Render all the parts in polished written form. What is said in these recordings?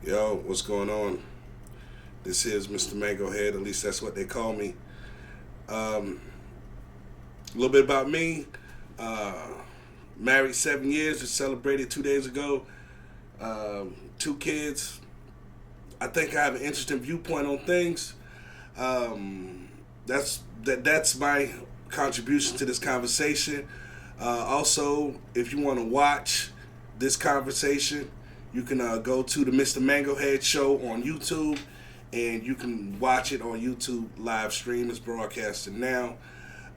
Yo, what's going on? This is Mr. Mango Head, at least that's what they call me. A little bit about me. Uh, Married 7 years, just celebrated 2 days ago. Two kids. I think I have an interesting viewpoint on things. Um, that's my contribution to this conversation. Also, if you want to watch this conversation, you can go to the Mr. Mango Head Show on YouTube, and you can watch it on YouTube live stream. It's broadcasting now.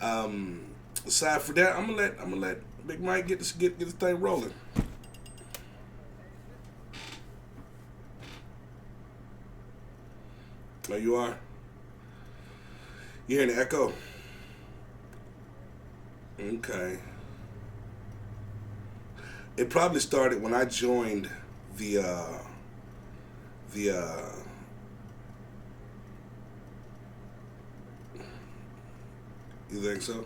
Um, Aside from that, I'm gonna let Big Mike get this thing rolling. Oh, you are. You hearing the echo? Okay. It probably started when I joined the the you think so?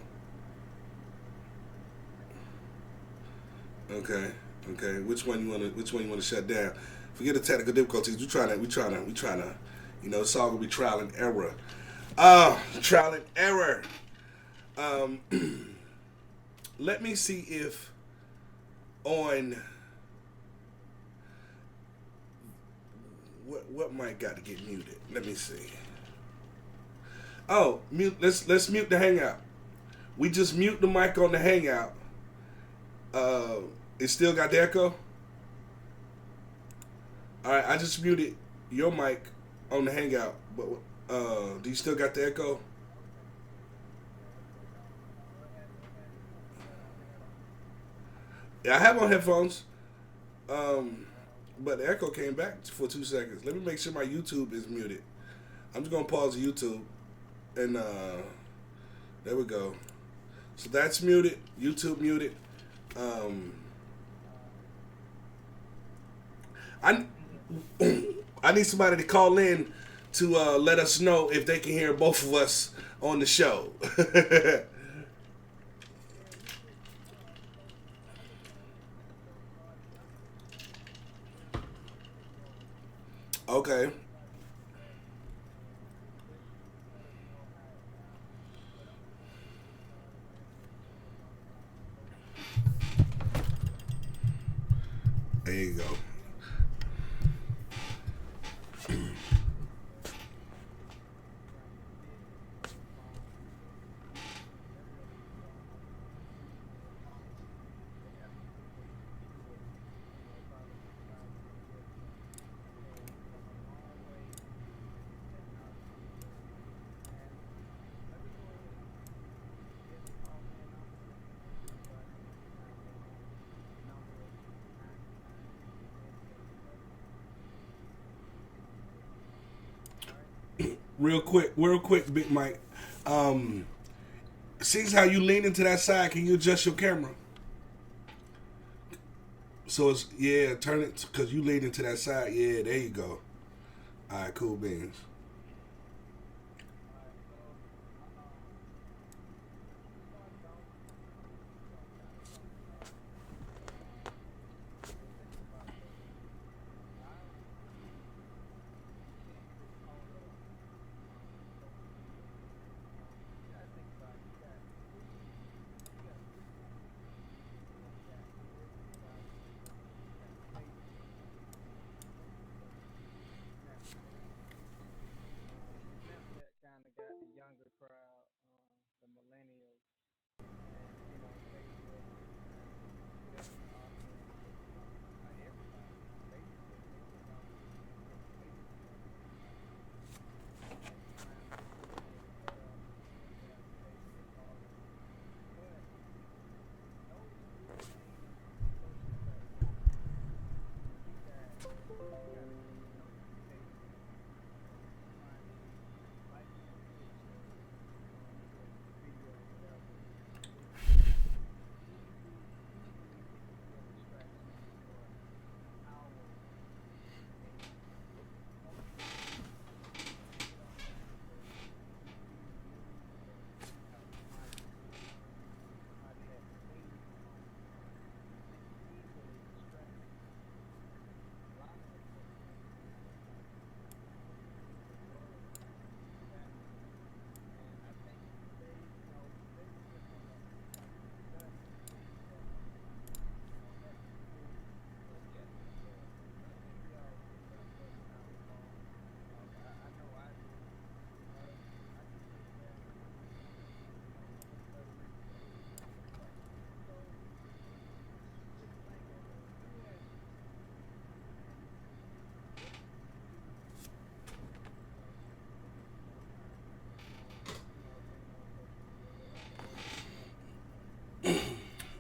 Okay. Okay. Which one you wanna shut down? Forget the technical difficulties. We trying to it's all gonna be trial and error. Trial and error. Um Let me see if on what might got to get muted. Let me see. Oh, mute. Let's mute the hangout. We just mute the mic on the hangout. Uh, it still got the echo. All right, I just muted your mic on the hangout, but do you still got the echo? Yeah, I have on headphones. Um, but the echo came back for 2 seconds. Let me make sure my YouTube is muted. I'm just gonna pause YouTube and there we go. So that's muted. YouTube muted. Um, I I need somebody to call in to let us know if they can hear both of us on the show. Okay, there you go. Real quick, Big Mike. Um, Seeing how you lean into that side, can you adjust your camera? So it's yeah, turn it because you lean into that side. Yeah, there you go. All right, cool beans.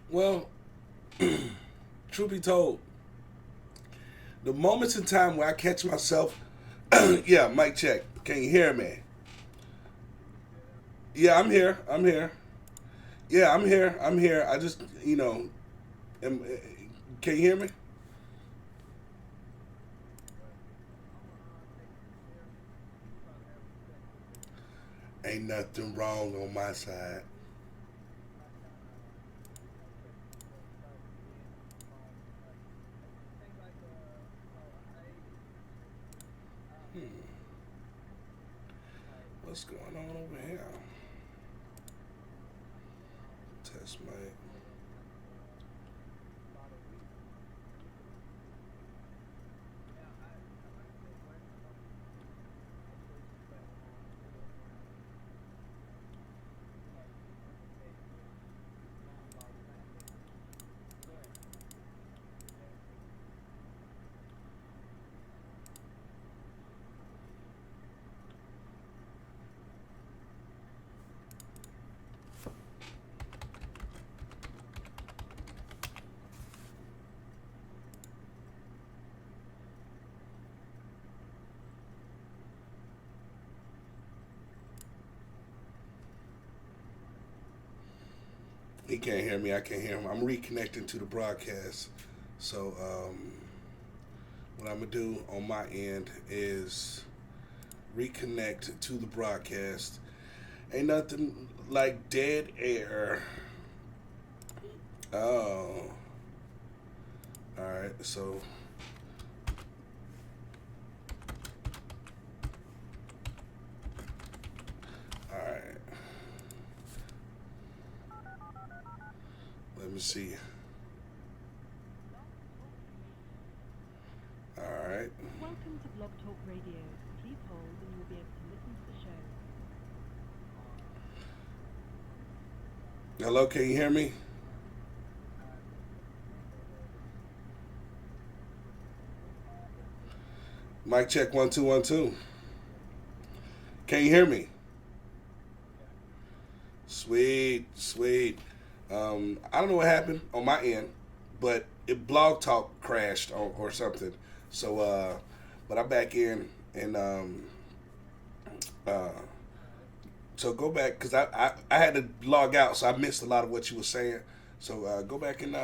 Well, truth be told, the moments in time where I catch myself, yeah, mic check. Can you hear me? Yeah, I'm here. I'm here. Yeah, I'm here. I'm here. I just, am, can you hear me? Ain't nothing wrong on my side. Hmm, what's going on over here? Test mic. He can't hear me. I can't hear him. I'm reconnecting to the broadcast. So, what I'm gonna do on my end is reconnect to the broadcast. Ain't nothing like dead air. Oh, all right. So, all right. Let me see. All right. Welcome to Blog Talk Radio. Please hold and you will be able to listen to the show. Hello. Can you hear me? Mic check 1 2 1 2. Can you hear me? Sweet, sweet. I don't know what happened on my end, but it Blog Talk crashed or something. So, but I'm back in, and uh, so go back because I had to log out, so I missed a lot of what you were saying. So go back and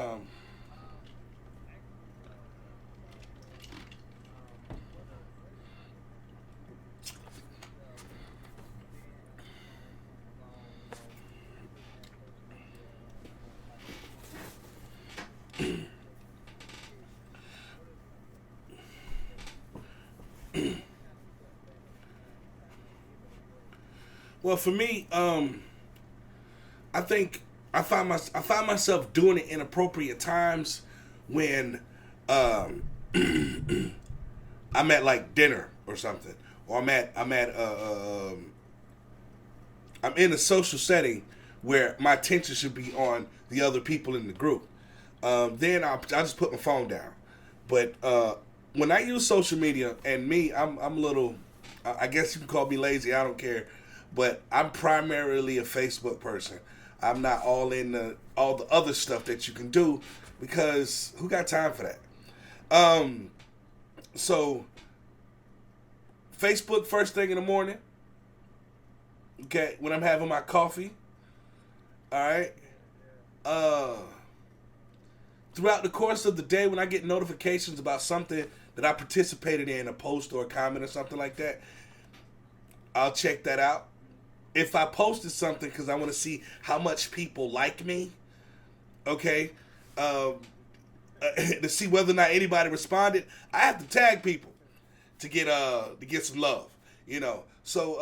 well, for me, I think I find myself doing it in appropriate times when um, I'm at like dinner or something, or I'm in a social setting where my attention should be on the other people in the group. Then I just put my phone down. But when I use social media, and me, I'm a little, I guess you can call me lazy. I don't care, but I'm primarily a Facebook person. I'm not all in all the other stuff that you can do because who got time for that? Um, so Facebook first thing in the morning. Okay, when I'm having my coffee. All right. Uh, throughout the course of the day, when I get notifications about something that I participated in, a post or a comment or something like that, I'll check that out. If I posted something because I want to see how much people like me, okay, um, to see whether or not anybody responded, I have to tag people to get some love, you know. So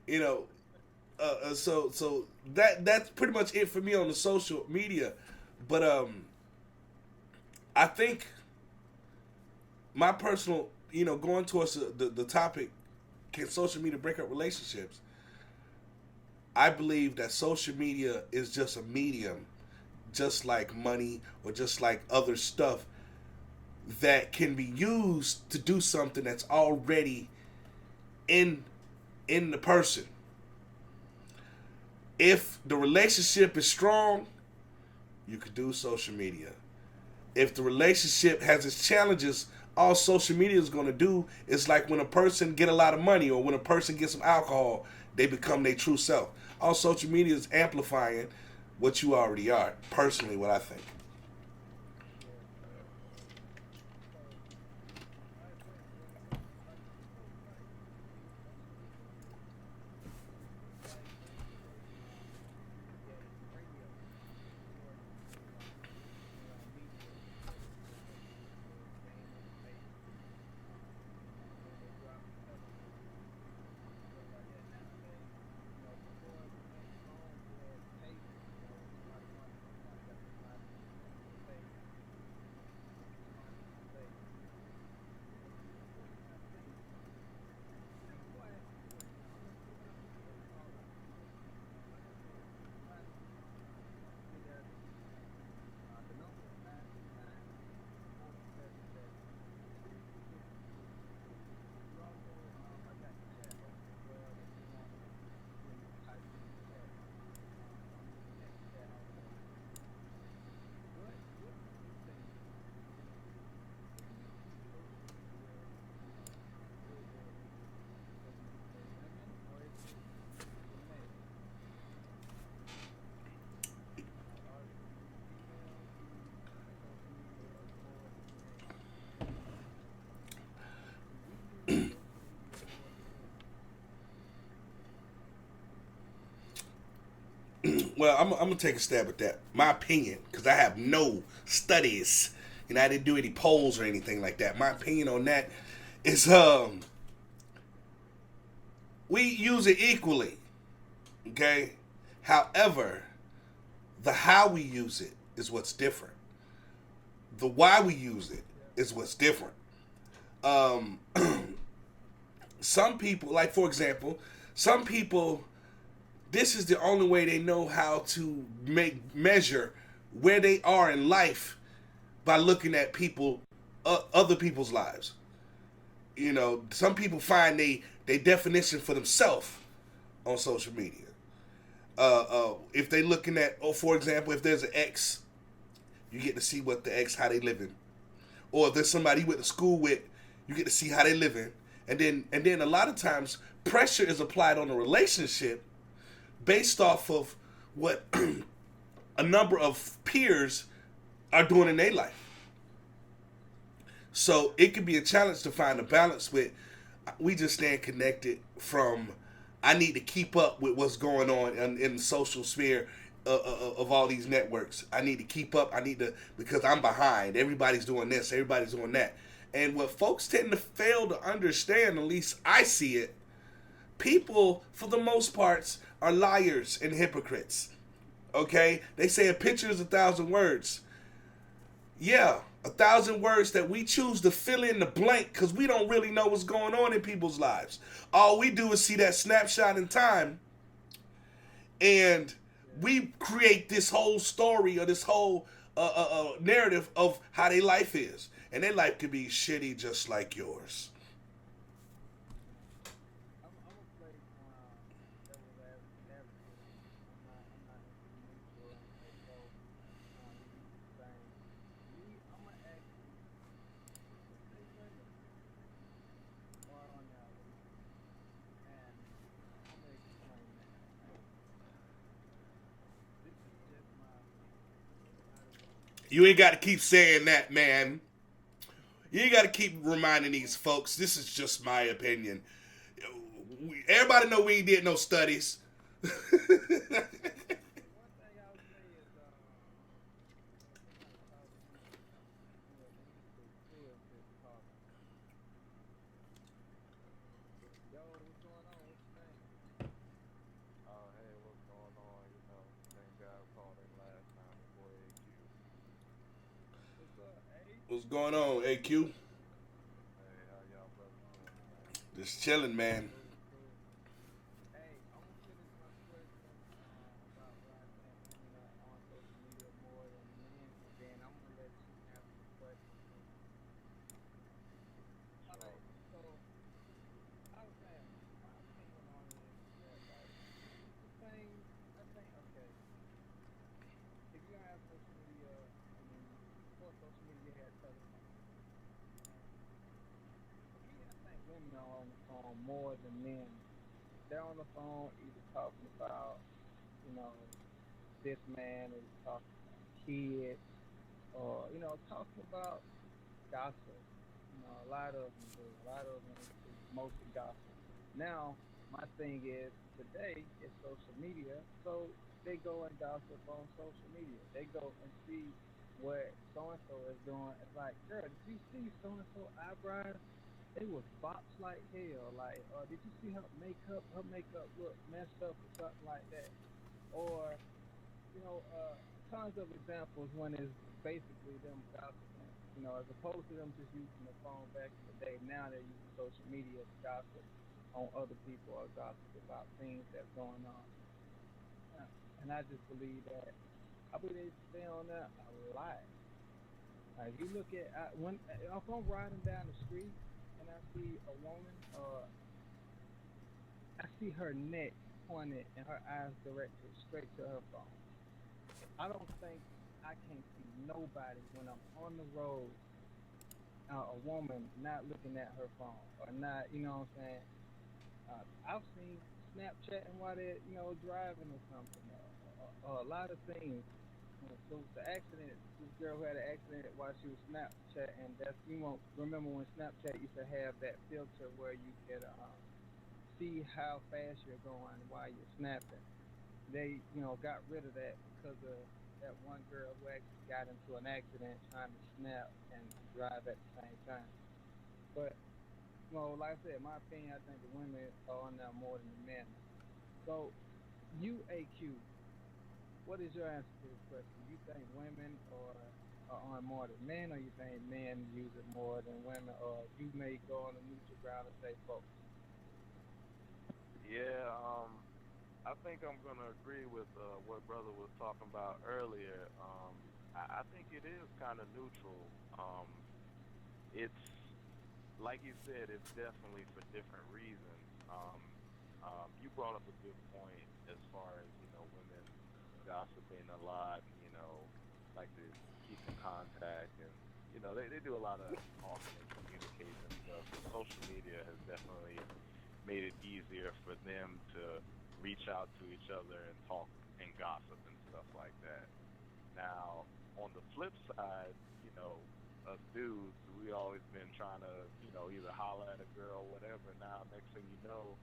you know, so that's pretty much it for me on the social media. But I think my personal, going towards the topic, can social media break up relationships? I believe that social media is just a medium, just like money or just like other stuff that can be used to do something that's already in in the person. If the relationship is strong, you could do social media. If the relationship has its challenges, all social media is going to do is like when a person get a lot of money or when a person gets some alcohol, they become their true self. All social media is amplifying what you already are. Personally, what I think. Well, I'm gonna take a stab at that. My opinion, because I have no studies, and I didn't do any polls or anything like that. My opinion on that is, we use it equally, okay. However, the how we use it is what's different. The why we use it is what's different. Um, some people, like for example, some people, this is the only way they know how to make measure where they are in life by looking at other people's lives. You know, some people find they definition for themselves on social media. If they looking at, oh, for example, if there's an ex, you get to see what the ex how they living, or if there's somebody you went to school with, you get to see how they living, and then a lot of times pressure is applied on the relationship based off of what a number of peers are doing in their life. So it could be a challenge to find a balance with, we just staying connected from, I need to keep up with what's going on in the social sphere of all these networks. I need to keep up. I need to, because I'm behind. Everybody's doing this. Everybody's doing that. And what folks tend to fail to understand, at least I see it, people, for the most parts, are liars and hypocrites. Okay? They say a picture is 1,000 words. Yeah, 1,000 words that we choose to fill in the blank because we don't really know what's going on in people's lives. All we do is see that snapshot in time, and we create this whole story or this whole narrative of how their life is. And their life could be shitty just like yours. You ain't got to keep saying that, man. You ain't got to keep reminding these folks. This is just my opinion. Everybody know we ain't did no studies. Hey, what's going on? Thank God called in last time before AQ. What's going on, AQ? Hey, how y'all brothers doing tonight? Just chilling, man. Sure. phone more than men. They're on the phone either talking about, you know, this man is talking about kids or, talking about gossip. A lot of them do. A lot of them is mostly gossip. Now, my thing is today is social media, so they go and gossip on social media. They go and see what so and so is doing. It's like, girl, did you see so and so eyebrows? They was bops like hell. Like, did you see her makeup? Her makeup look messed up or something like that. Or you know, uh, tons of examples when it's basically them gossiping. As opposed to them just using the phone back in the day, now they're using social media to gossip on other people or gossip about things that's going on. Yeah. And I just believe that I believe they stay on there a lot. If you look at when if I'm riding down the street and I see a woman, I see her neck pointed and her eyes directed straight to her phone. I don't think I can't see nobody when I'm on the road, a woman not looking at her phone or not, you know what I'm saying? I've seen Snapchatting while they're, driving or something, or a lot of things. So the accident, this girl who had an accident while she was Snapchatting, that's, remember when Snapchat used to have that filter where you could see how fast you're going while you're snapping. They, got rid of that because of that one girl who actually got into an accident trying to snap and drive at the same time. But, like I said, in my opinion, I think the women are on there more than the men. So, UAQ, what is your answer to this question? You think women are on more than men, or you think men use it more than women, or you may go on a neutral ground and say both? Yeah, I think I'm gonna agree with what brother was talking about earlier. I think it is kind of neutral. It's like you said, it's definitely for different reasons. You brought up a good point as far as women gossiping a lot. Like to keep in contact, and they do a lot of talking and communicating stuff. And social media has definitely made it easier for them to reach out to each other and talk and gossip and stuff like that. Now, on the flip side, us dudes, we always been trying to, either holler at a girl, or whatever. Now, next thing you know,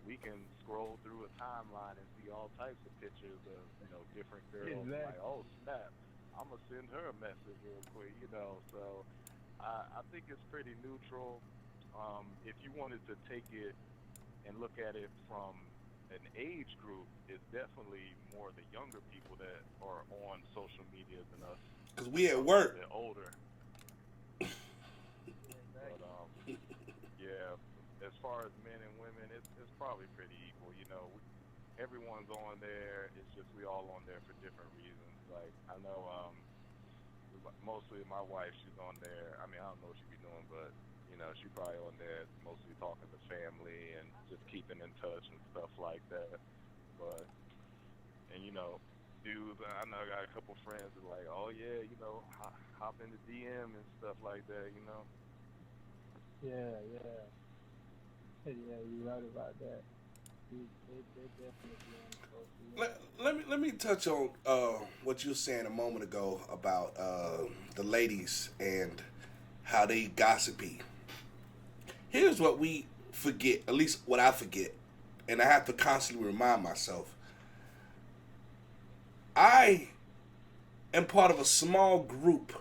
we can scroll through a timeline and see all types of pictures of, different girls. Like, Exactly. oh snap, I'm gonna send her a message real quick. So I think it's pretty neutral. If you wanted to take it and look at it from an age group, it's definitely more the younger people that are on social media than us, Cause we at a little work. bit older. But Exactly. yeah, as far as men and women, it's probably pretty equal. Everyone's on there. It's just we all on there for different reasons. Like I know, mostly my wife, she's on there. I mean, I don't know what she be doing, but she probably on there mostly talking to family and just keeping in touch and stuff like that. But and dudes, I know I got a couple friends that are like, oh yeah, hop in the DM and stuff like that. Yeah, yeah. Yeah, you're right about that. They definitely be on the social Let, media. let me touch on what you were saying a moment ago about the ladies and how they gossipy. Here's what we forget, at least what I forget, and I have to constantly remind myself. I am part of a small group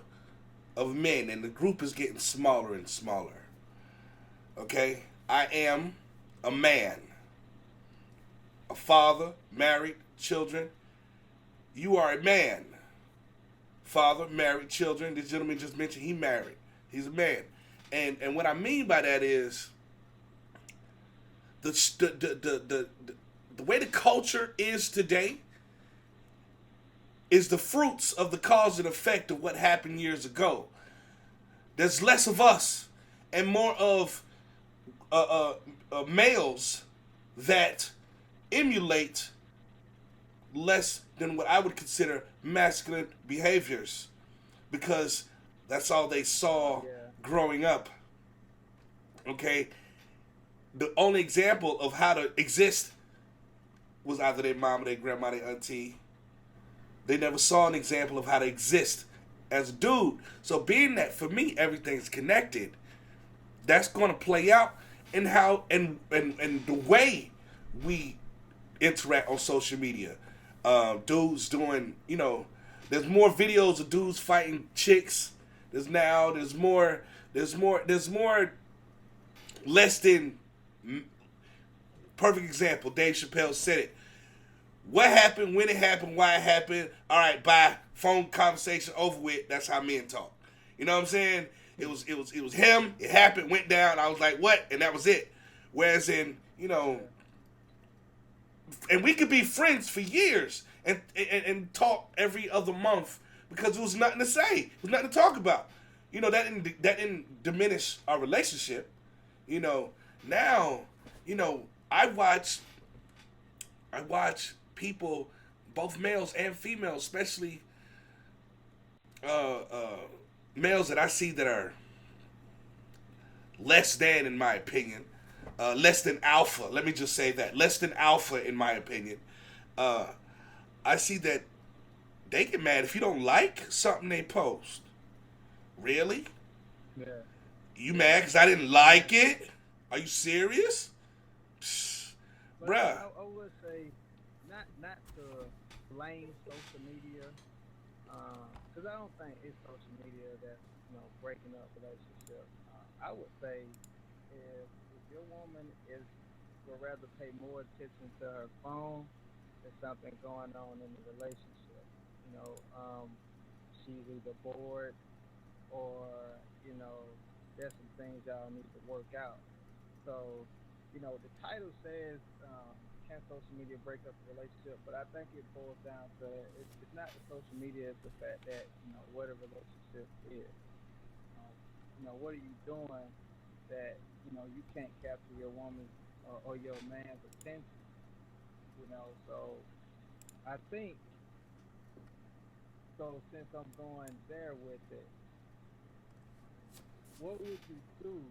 of men, and the group is getting smaller and smaller. Okay? I am a man, a father, married, children. You are a man, father, married, children. This gentleman just mentioned he married. He's a man. And what I mean by that is the the the the, the way the culture is today is the fruits of the cause and effect of what happened years ago. There's less of us and more of males that emulate less than what I would consider masculine behaviors because that's all they saw Yeah, growing up. Okay? the only example of how to exist was either their mom or their grandma, their auntie. They never saw an example of how to exist as a dude. So being that for me everything's connected, that's going to play out in how and the way we interact on social media. Dudes doing, there's more videos of dudes fighting chicks. There's more less than perfect example. Dave Chappelle said it. What happened, when it happened, why it happened. All right, bye. Phone conversation over with. That's how men talk. You know what I'm saying? It was him. It happened, went down. I was like, what? And that was it. Whereas in, and we could be friends for years and talk every other month because there was nothing to say. There was nothing to talk about. That didn't diminish our relationship. Now, I watch people, both males and females, especially males that I see that are less than, in my opinion, less than alpha. Let me just say that. Less than alpha, in my opinion. I see that they get mad if you don't like something they post. Really? Yeah. You mad because I didn't like it? Are you serious? But Bruh. I would say not to blame social media, because I don't think it's social media that's breaking up relationships. I would say if your woman would rather pay more attention to her phone, there's something going on in the relationship. She's either bored or there's some things y'all need to work out. So the title says, can social media break up the relationship? But I think it boils down to it's not the social media, it's the fact that what a relationship is. What are you doing that you can't capture your woman's or your man's attention? So I think so. Since I'm going there with it, what would you do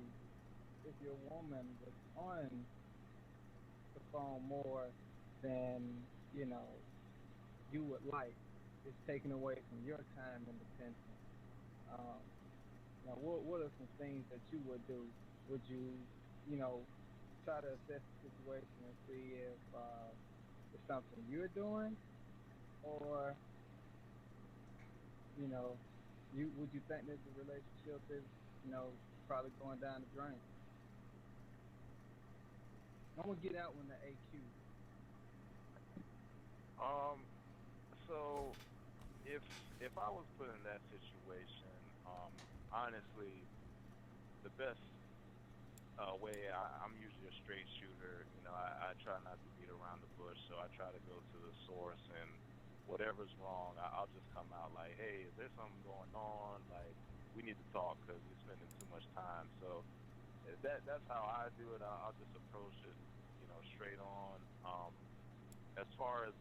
if your woman was on the phone more than you would like? It's taken away from your time and attention. Now, what are some things that you would do? Would you try to assess the situation and see if it's something you're doing, or would you think that the relationship is probably going down the drain? I'm gonna get out when the AQ. So if I was put in that situation, honestly, the best way, I'm usually a straight shooter. I try not to beat around the bush, so I try to go to the source, and whatever's wrong, I'll just come out like, hey, is there something going on? Like, we need to talk because we're spending too much time. So that's how I do it. I'll just approach it, straight on. As far as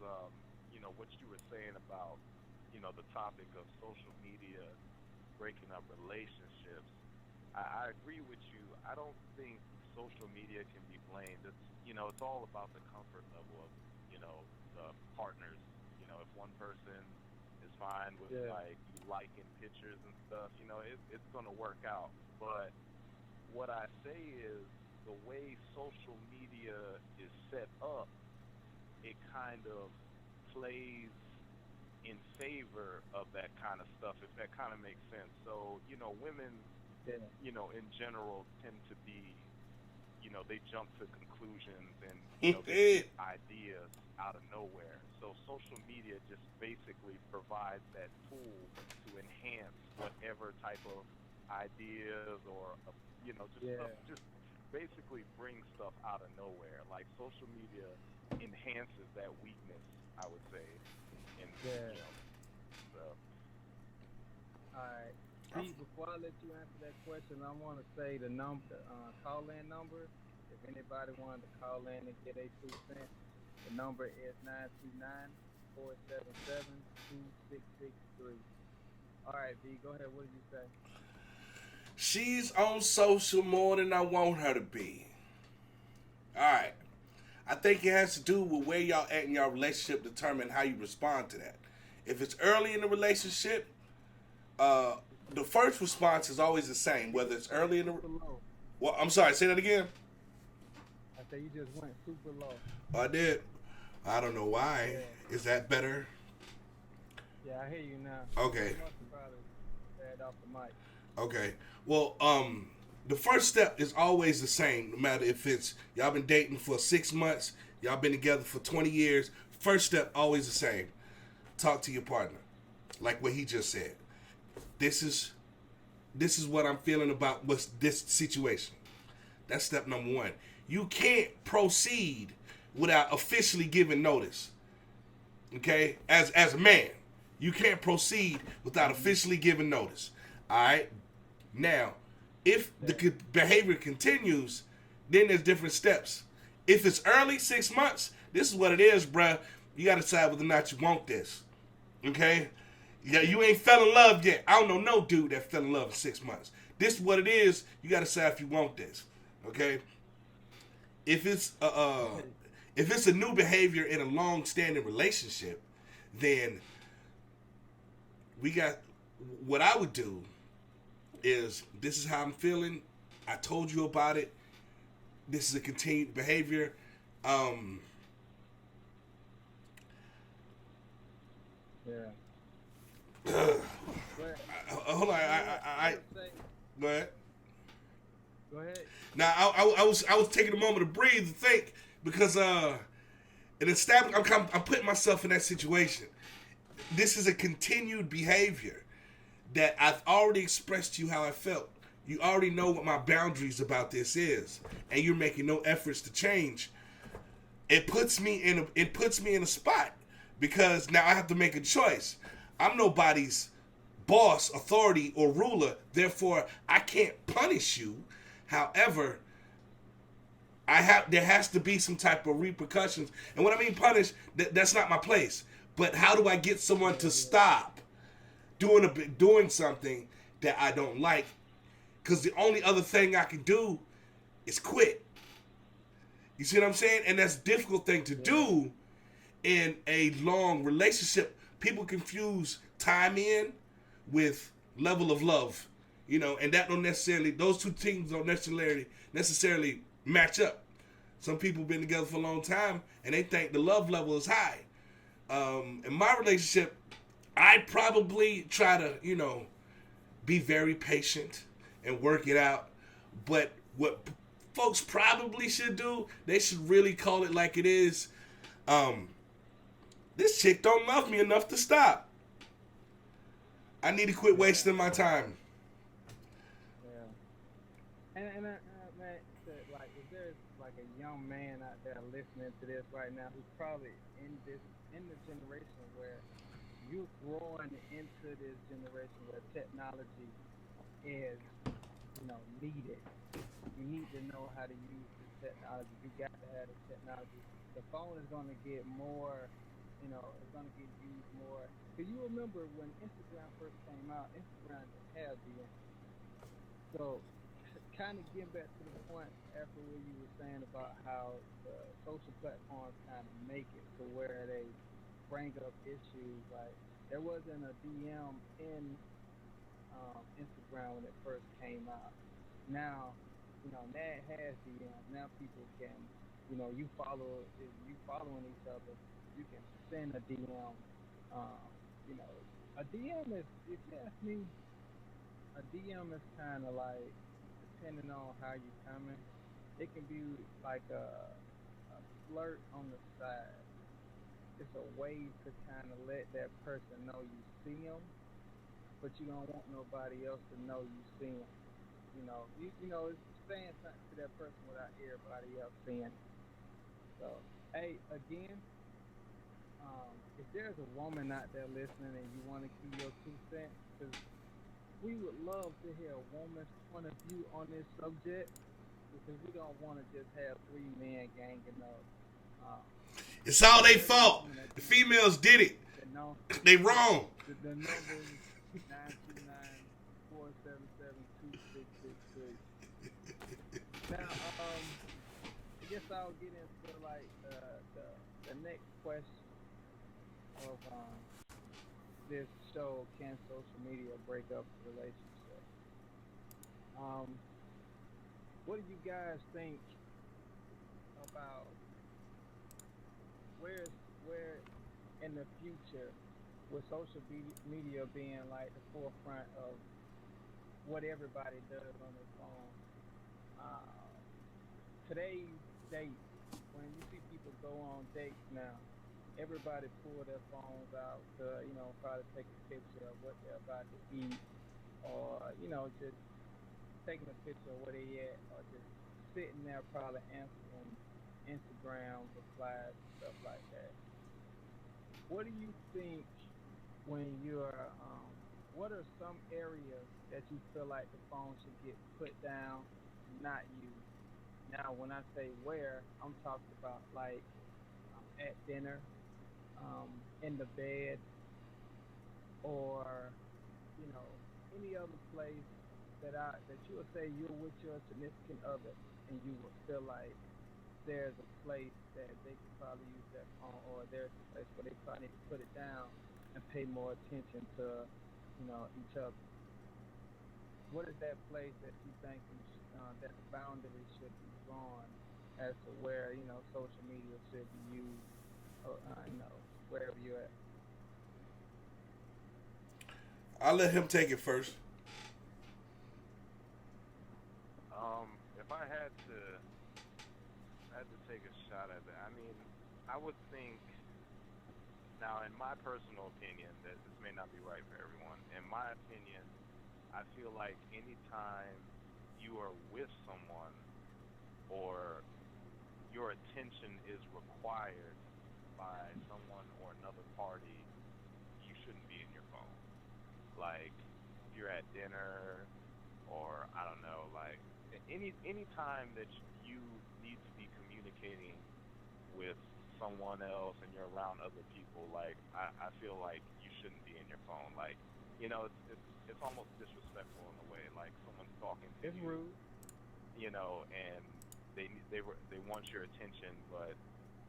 what you were saying about the topic of social media breaking up relationships, I agree with you. I don't think social media can be blamed. It's all about the comfort level of the partners. If one person is fine with like liking pictures and stuff, it's gonna work out. But what I say is the way social media is set up, it kind of plays in favor of that kind of stuff, if that kind of makes sense. So, women, in general tend to be, they jump to conclusions and, they get ideas out of nowhere. So social media just basically provides that tool to enhance whatever type of ideas or, just basically bring stuff out of nowhere. Like social media enhances that weakness, I would say. And, so. All right. Pete, before I let you answer that question, I want to say the number, call-in number. If anybody wanted to call in and get a 2 cents, the number is 929-477-2663. All right, V, go ahead. What did you say? She's on social more than I want her to be. All right. I think it has to do with where y'all at in your relationship determine how you respond to that. If it's early in the relationship, the first response is always the same, whether it's early in the. Super low. Well, I'm sorry. Say that again. I say you just went super low. Oh, I did. I don't know why. Yeah. Is that better? Yeah, I hear you now. Okay. You must have probably said off the mic. Okay. Well, the first step is always the same, no matter if it's y'all been dating for 6 months, y'all been together for 20 years. First step always the same. Talk to your partner, like what he just said. This is what I'm feeling about what's this situation. That's step number one. You can't proceed without officially giving notice. Okay? As a man, you can't proceed without officially giving notice. All right? Now, if the behavior continues, then there's different steps. If it's early, 6 months, this is what it is, bruh. You got to decide whether or not you want this. Okay? Yeah, you ain't fell in love yet. I don't know no dude that fell in love in 6 months. This is what it is. You got to decide if you want this. Okay? If it's a new behavior in a long-standing relationship, then we got what I would do is this is how I'm feeling. I told you about it. This is a continued behavior. Yeah. Hold on. I go ahead. Go ahead. Now I was taking a moment to breathe and think because I'm putting myself in that situation. This is a continued behavior that I've already expressed to you how I felt. You already know what my boundaries about this is, and you're making no efforts to change. It puts me in a spot because now I have to make a choice. I'm nobody's boss, authority, or ruler. Therefore, I can't punish you. However, there has to be some type of repercussions. And when I mean punish, that's not my place. But how do I get someone to stop doing something that I don't like? Because the only other thing I can do is quit. You see what I'm saying? And that's a difficult thing to do in a long relationship. People confuse time in with level of love. You know, and that don't necessarily, those two things don't necessarily match up. Some people been together for a long time and they think the love level is high. In my relationship, I probably try to, be very patient and work it out. But what folks probably should do, they should really call it like it is. This chick don't love me enough to stop. I need to quit wasting my time. And man, like, if there's like a young man out there listening to this right now who's probably in the generation where you're growing into this generation where technology is, needed. You need to know how to use the technology. You got to have the technology. The phone is going to get more, it's going to get used more. Because you remember when Instagram first came out, Instagram didn't have DM. So, kind of getting back to the point after what you were saying about how the social platforms kind of make it to where they bring up issues. Like, there wasn't a DM in Instagram when it first came out. Now, that has DM. Now people can, if you following each other, you can send a DM. A DM is, if you ask me, a DM is kind of like, depending on how you coming, it can be like a flirt on the side. It's a way to kind of let that person know you see them, but you don't want nobody else to know you see them. It's saying something to that person without everybody else seeing it. So, hey, again, if there's a woman out there listening and you want to keep your 2 cents, because we would love to hear a woman's point of view on this subject, because we don't want to just have 3 men ganging up. It's all their fault. The females did it. They wrong. The number is 929-477-2663. Now, I guess I'll get into like the next question of this show, can social media break up a relationship? Um, what do you guys think about where in the future with social media being like the forefront of what everybody does on their phone? Uh, Today's date, when you see people go on dates now, everybody pull their phones out to, probably take a picture of what they're about to eat, or, just taking a picture of where they at, or just sitting there probably answering Instagram replies and stuff like that. What do you think when you're, what are some areas that you feel like the phone should get put down, not used? Now, when I say where, I'm talking about like at dinner, in the bed, or you know, any other place that you would say you're with your significant other, and you would feel like there's a place that they could probably use that phone, or there's a place where they probably need to put it down and pay more attention to, each other. What is that place that you think that the boundary should be drawn as to where social media should be used, wherever you're at? I'll let him take it first. If I had to take a shot at that, I mean, I would think now, in my personal opinion, that this may not be right for everyone. In my opinion, I feel like anytime you are with someone or your attention is required by someone or another party, you shouldn't be in your phone. Like, if you're at dinner, or I don't know, like any time that you need to be communicating with someone else and you're around other people, like I feel like you shouldn't be in your phone. Like, it's almost disrespectful in a way. Like someone's talking to It's you, rude. and they want your attention, but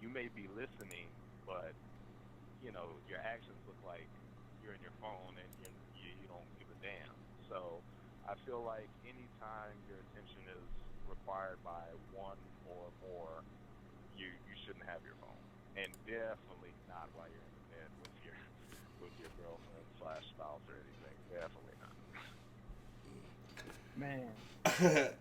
you may be listening, but your actions look like you're in your phone and you don't give a damn. So I feel like anytime your attention is required by one or more, you shouldn't have your phone, and definitely not while you're in the bed with your girlfriend slash spouse or anything. Definitely not. Man, yeah.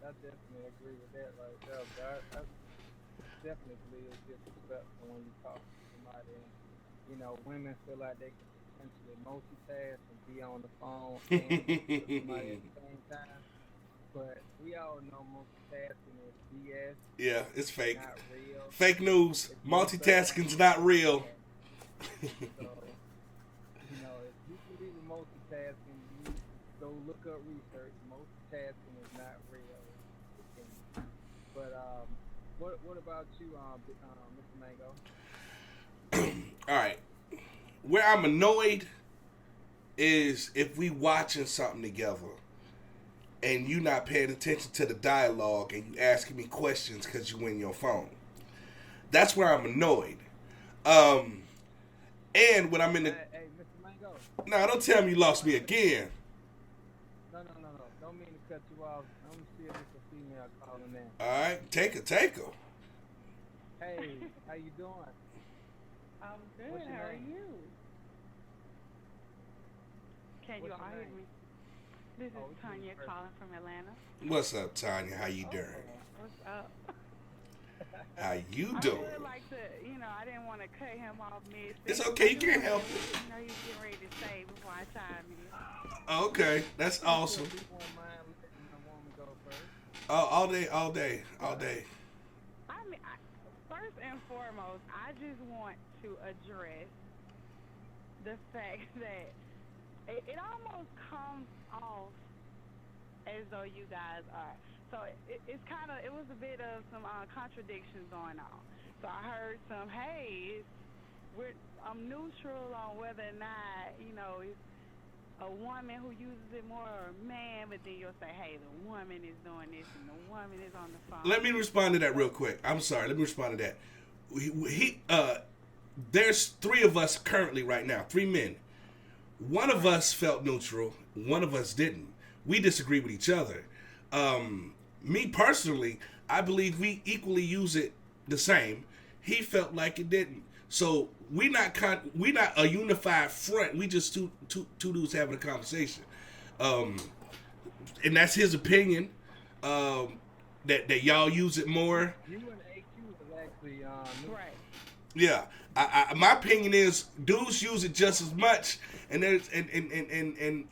I definitely agree with that right there. But I definitely believe it's disrespectful when you talk to somebody, and women feel like they can potentially multitask and be on the phone and with somebody at the same time. But we all know multitasking is BS. Yeah, it's It's fake. not real. Fake news. If you look up Multitasking's not real. yeah, so if you believe in multitasking, you need to go look up research. Multitasking is not real. But what about you, Mr. Mango? All right. Where I'm annoyed is if we watching something together and you not paying attention to the dialogue and you asking me questions because you in your phone. That's where I'm annoyed. Um, and when I'm in the Hey, Mr. Mango. no, don't tell me you lost me again. No. Don't mean to cut you off. I'm gonna see if it's a female calling in. All right, take her. Hey, how you doing? I'm good. What's your How are name? you? Can you What's all your hear name? me? This Oh, is we can hear you Tanya perfect. calling from Atlanta. What's up, Tanya? How you doing? What's up? How you I doing? would like to, I didn't want to cut him off mid. It's okay. You can't help it. He's getting ready to say before I chime in. Okay, that's awesome. You won't mind letting the woman go first? All day. First and foremost, I just want to address the fact that it almost comes off as though you guys are. So it was a bit of some contradictions going on. So I heard some, hey, I'm neutral on whether or not, a woman who uses it more or a man, but then you'll say, hey, the woman is doing this and the woman is on the phone. Let me respond to that real quick. I'm sorry. Let me respond to that. There's three of us currently right now, three men. One of us felt neutral. One of us didn't. We disagree with each other. Me personally, I believe we equally use it the same. He felt like it didn't. So we not a unified front. We just two dudes having a conversation. And that's his opinion. That y'all use it more. You and AQ is actually Right. Yeah. My opinion is dudes use it just as much, and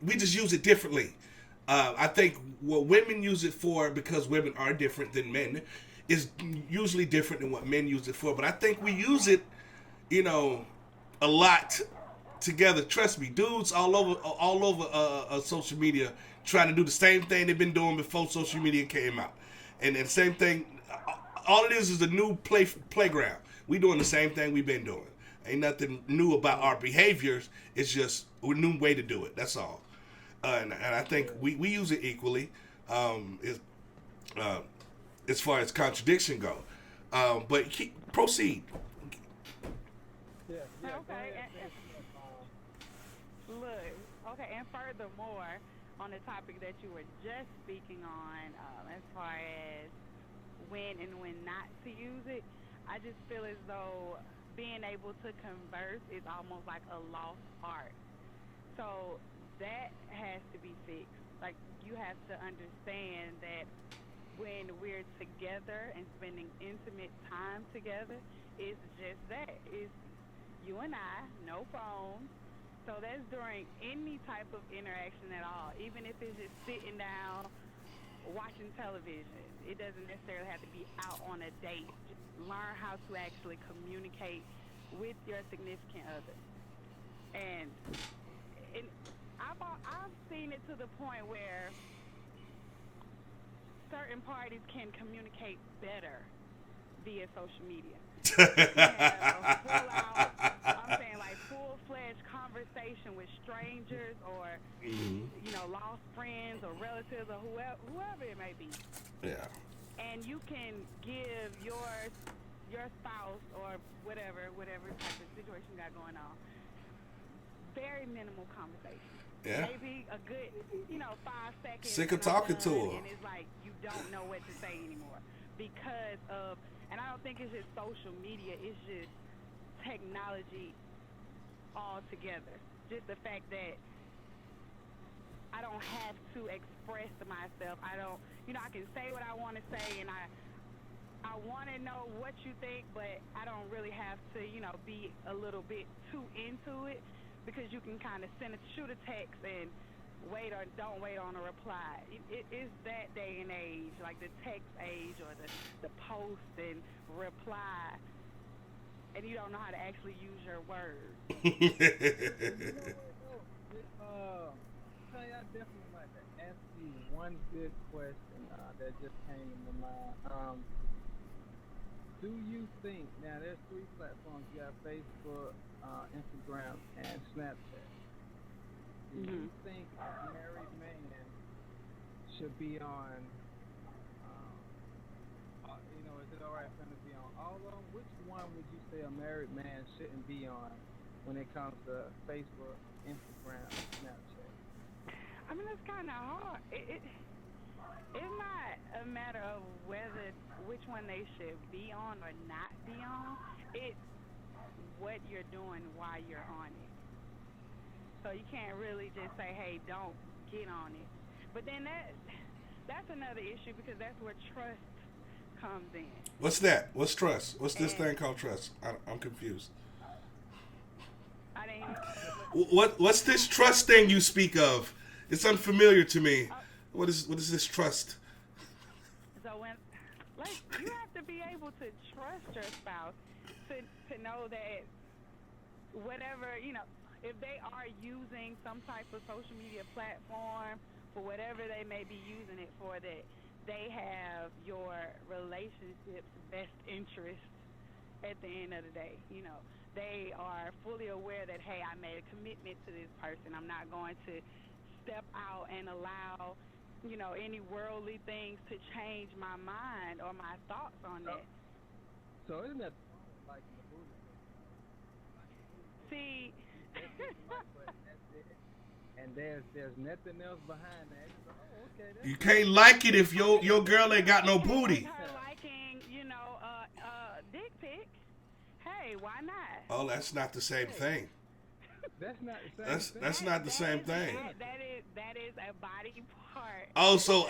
we just use it differently. I think what women use it for, because women are different than men, is usually different than what men use it for. But I think we use it, a lot together. Trust me, dudes all over social media trying to do the same thing they've been doing before social media came out, and then same thing. All it is a new playground. We doing the same thing we've been doing. Ain't nothing new about our behaviors. It's just a new way to do it. That's all. And I think we use it equally, as far as contradiction go. But proceed. yeah. Okay. Look, okay, and furthermore, on the topic that you were just speaking on, as far as when and when not to use it, I just feel as though being able to converse is almost like a lost art. So that has to be fixed. Like, you have to understand that when we're together and spending intimate time together, it's just that. It's you and I, no phone. So that's during any type of interaction at all, even if it's just sitting down, watching television. It doesn't necessarily have to be out on a date. Just learn how to actually communicate with your significant other. And I've seen it to the point where certain parties can communicate better via social media. You can have a full out, I'm saying like full-fledged conversation with strangers or lost friends or relatives or whoever it may be. Yeah. And you can give your spouse or whatever type of situation you got going on very minimal conversation. Yeah. Maybe a good 5 seconds. Sick of talking to her. And it's like you don't know what to say anymore because of, and I don't think it's just social media, it's just technology altogether. Just the fact that I don't have to express myself. I don't, I can say what I want to say, and I want to know what you think, but I don't really have to, be a little bit too into it because you can kind of shoot a text and don't wait on a reply. It is that day and age, like the text age or the post and reply, and you don't know how to actually use your words. I definitely like to ask you one good question that just came to mind. Do you think, now there's 3 platforms, you have Facebook, Instagram, and Snapchat. Do you think a married man should be on, is it alright for him to be on all of them? Which one would you say a married man shouldn't be on when it comes to Facebook, Instagram, Snapchat? I mean, it's kind of hard. It's not a matter of which one they should be on or not be on. It's what you're doing while you're on it. So you can't really just say, hey, don't get on it. But then that's another issue because that's where trust comes in. What's that? What's trust? What's this thing called trust? I'm confused. I didn't. What's this trust thing you speak of? It's unfamiliar to me. What is this trust? So you have to be able to trust your spouse to know that whatever, if they are using some type of social media platform for whatever they may be using it for, that they have your relationship's best interest at the end of the day. they are fully aware that, hey, I made a commitment to this person. I'm not going to step out and allow, any worldly things to change my mind or my thoughts on that. So isn't that like the booty? See, And there's nothing else behind that. Oh, okay. You can't like it if your girl ain't got no booty. her liking, dick pic. Hey, why not? Oh, that's not the same thing. That's not the same thing. That's not the same thing. That is a body part. Oh, so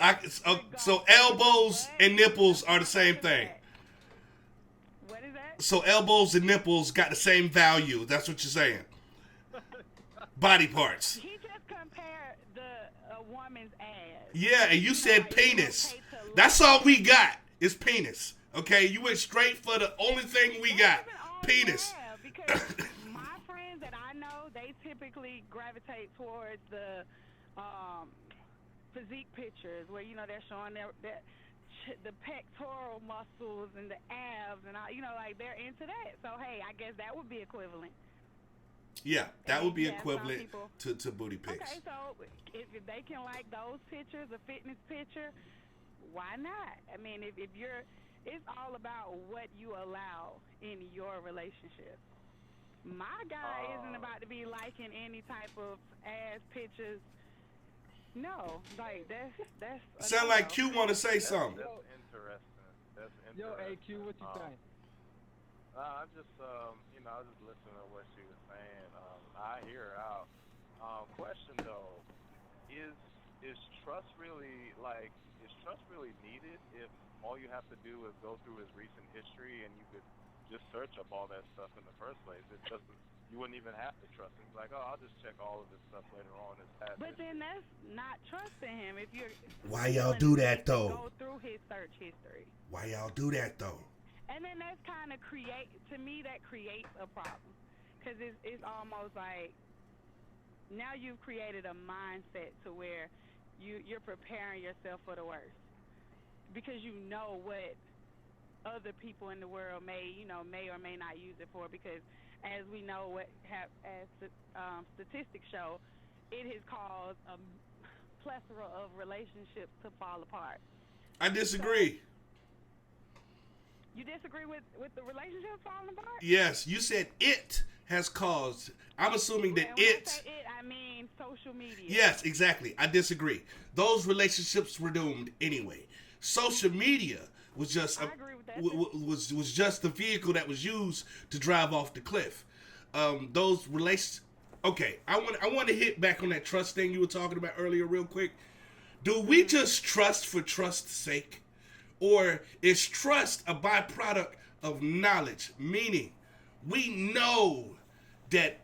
elbows and nipples are the same thing. What is that? So elbows and nipples got the same value. That's what you're saying. Body parts. He just compared a woman's ass. Yeah, and you said penis. That's all we got is penis. Okay, you went straight for the only thing we got. Penis. Because my friends that I know, they typically gravitate towards the physique pictures where they're showing the pectoral muscles and the abs and all, like they're into that. So hey, I guess that would be equivalent. Yeah, that would be equivalent to booty pics. Okay, so if they can like those pictures, a fitness picture, why not? I mean, if it's all about what you allow in your relationship. My guy isn't about to be liking any type of ass pictures. No, like that's. Sound like Q want to say something. That's interesting. That's interesting. Yo, AQ, what you think? I just, I was just listening to what she was saying. I hear her out. Question though, is trust really needed if all you have to do is go through his recent history and you could just search up all that stuff in the first place? It doesn't. You wouldn't even have to trust him. It's like, I'll just check all of this stuff later on. But then that's not trusting him. If you're why y'all do that though? Go through his search history. Why y'all do that though? And then that's kind of to me that creates a problem, because it's almost like now you've created a mindset to where you're preparing yourself for the worst, because you know what other people in the world may or may not use it for, because as we know as statistics show, it has caused a plethora of relationships to fall apart. I disagree. You disagree with the relationship falling apart? Yes, you said it has caused. I'm assuming that when I say it, I mean social media. Yes, exactly. I disagree. Those relationships were doomed anyway. Social media was just I agree with that. was just the vehicle that was used to drive off the cliff. Those relations. Okay, I want to hit back on that trust thing you were talking about earlier, real quick. Do we just trust for trust's sake? Or is trust a byproduct of knowledge? Meaning, we know that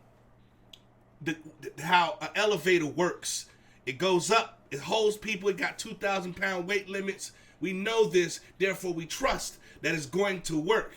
how an elevator works. It goes up, it holds people, it got 2,000-pound weight limits. We know this, therefore we trust that it's going to work.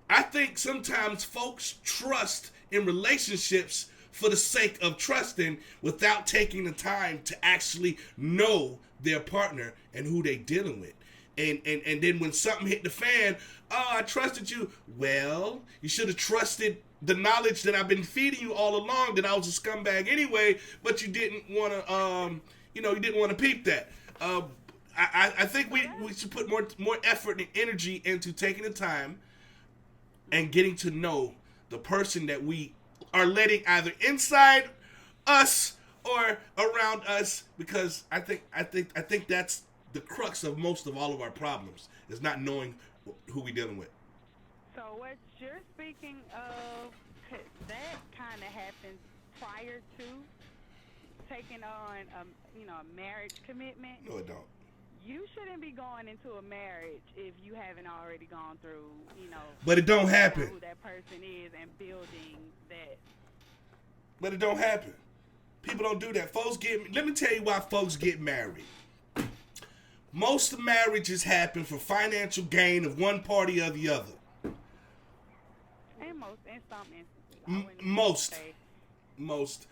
I think sometimes folks trust in relationships for the sake of trusting without taking the time to actually know their partner and who they're dealing with. And then when something hit the fan, oh, I trusted you. Well, you should have trusted the knowledge that I've been feeding you all along that I was a scumbag anyway, but you didn't want to, you didn't want to peep that. I think we should put more effort and energy into taking the time and getting to know the person that we are letting either inside us or around us, because I think that's the crux of most of all of our problems, is not knowing who we're dealing with. So what you're speaking of, that kind of happens prior to taking on a marriage commitment. No, it don't. You shouldn't be going into a marriage if you haven't already gone through, But it don't happen. Who that person is and building that. But it don't happen. People don't do that. Let me tell you why folks get married. Most marriages happen for financial gain of one party or the other. And in some instances.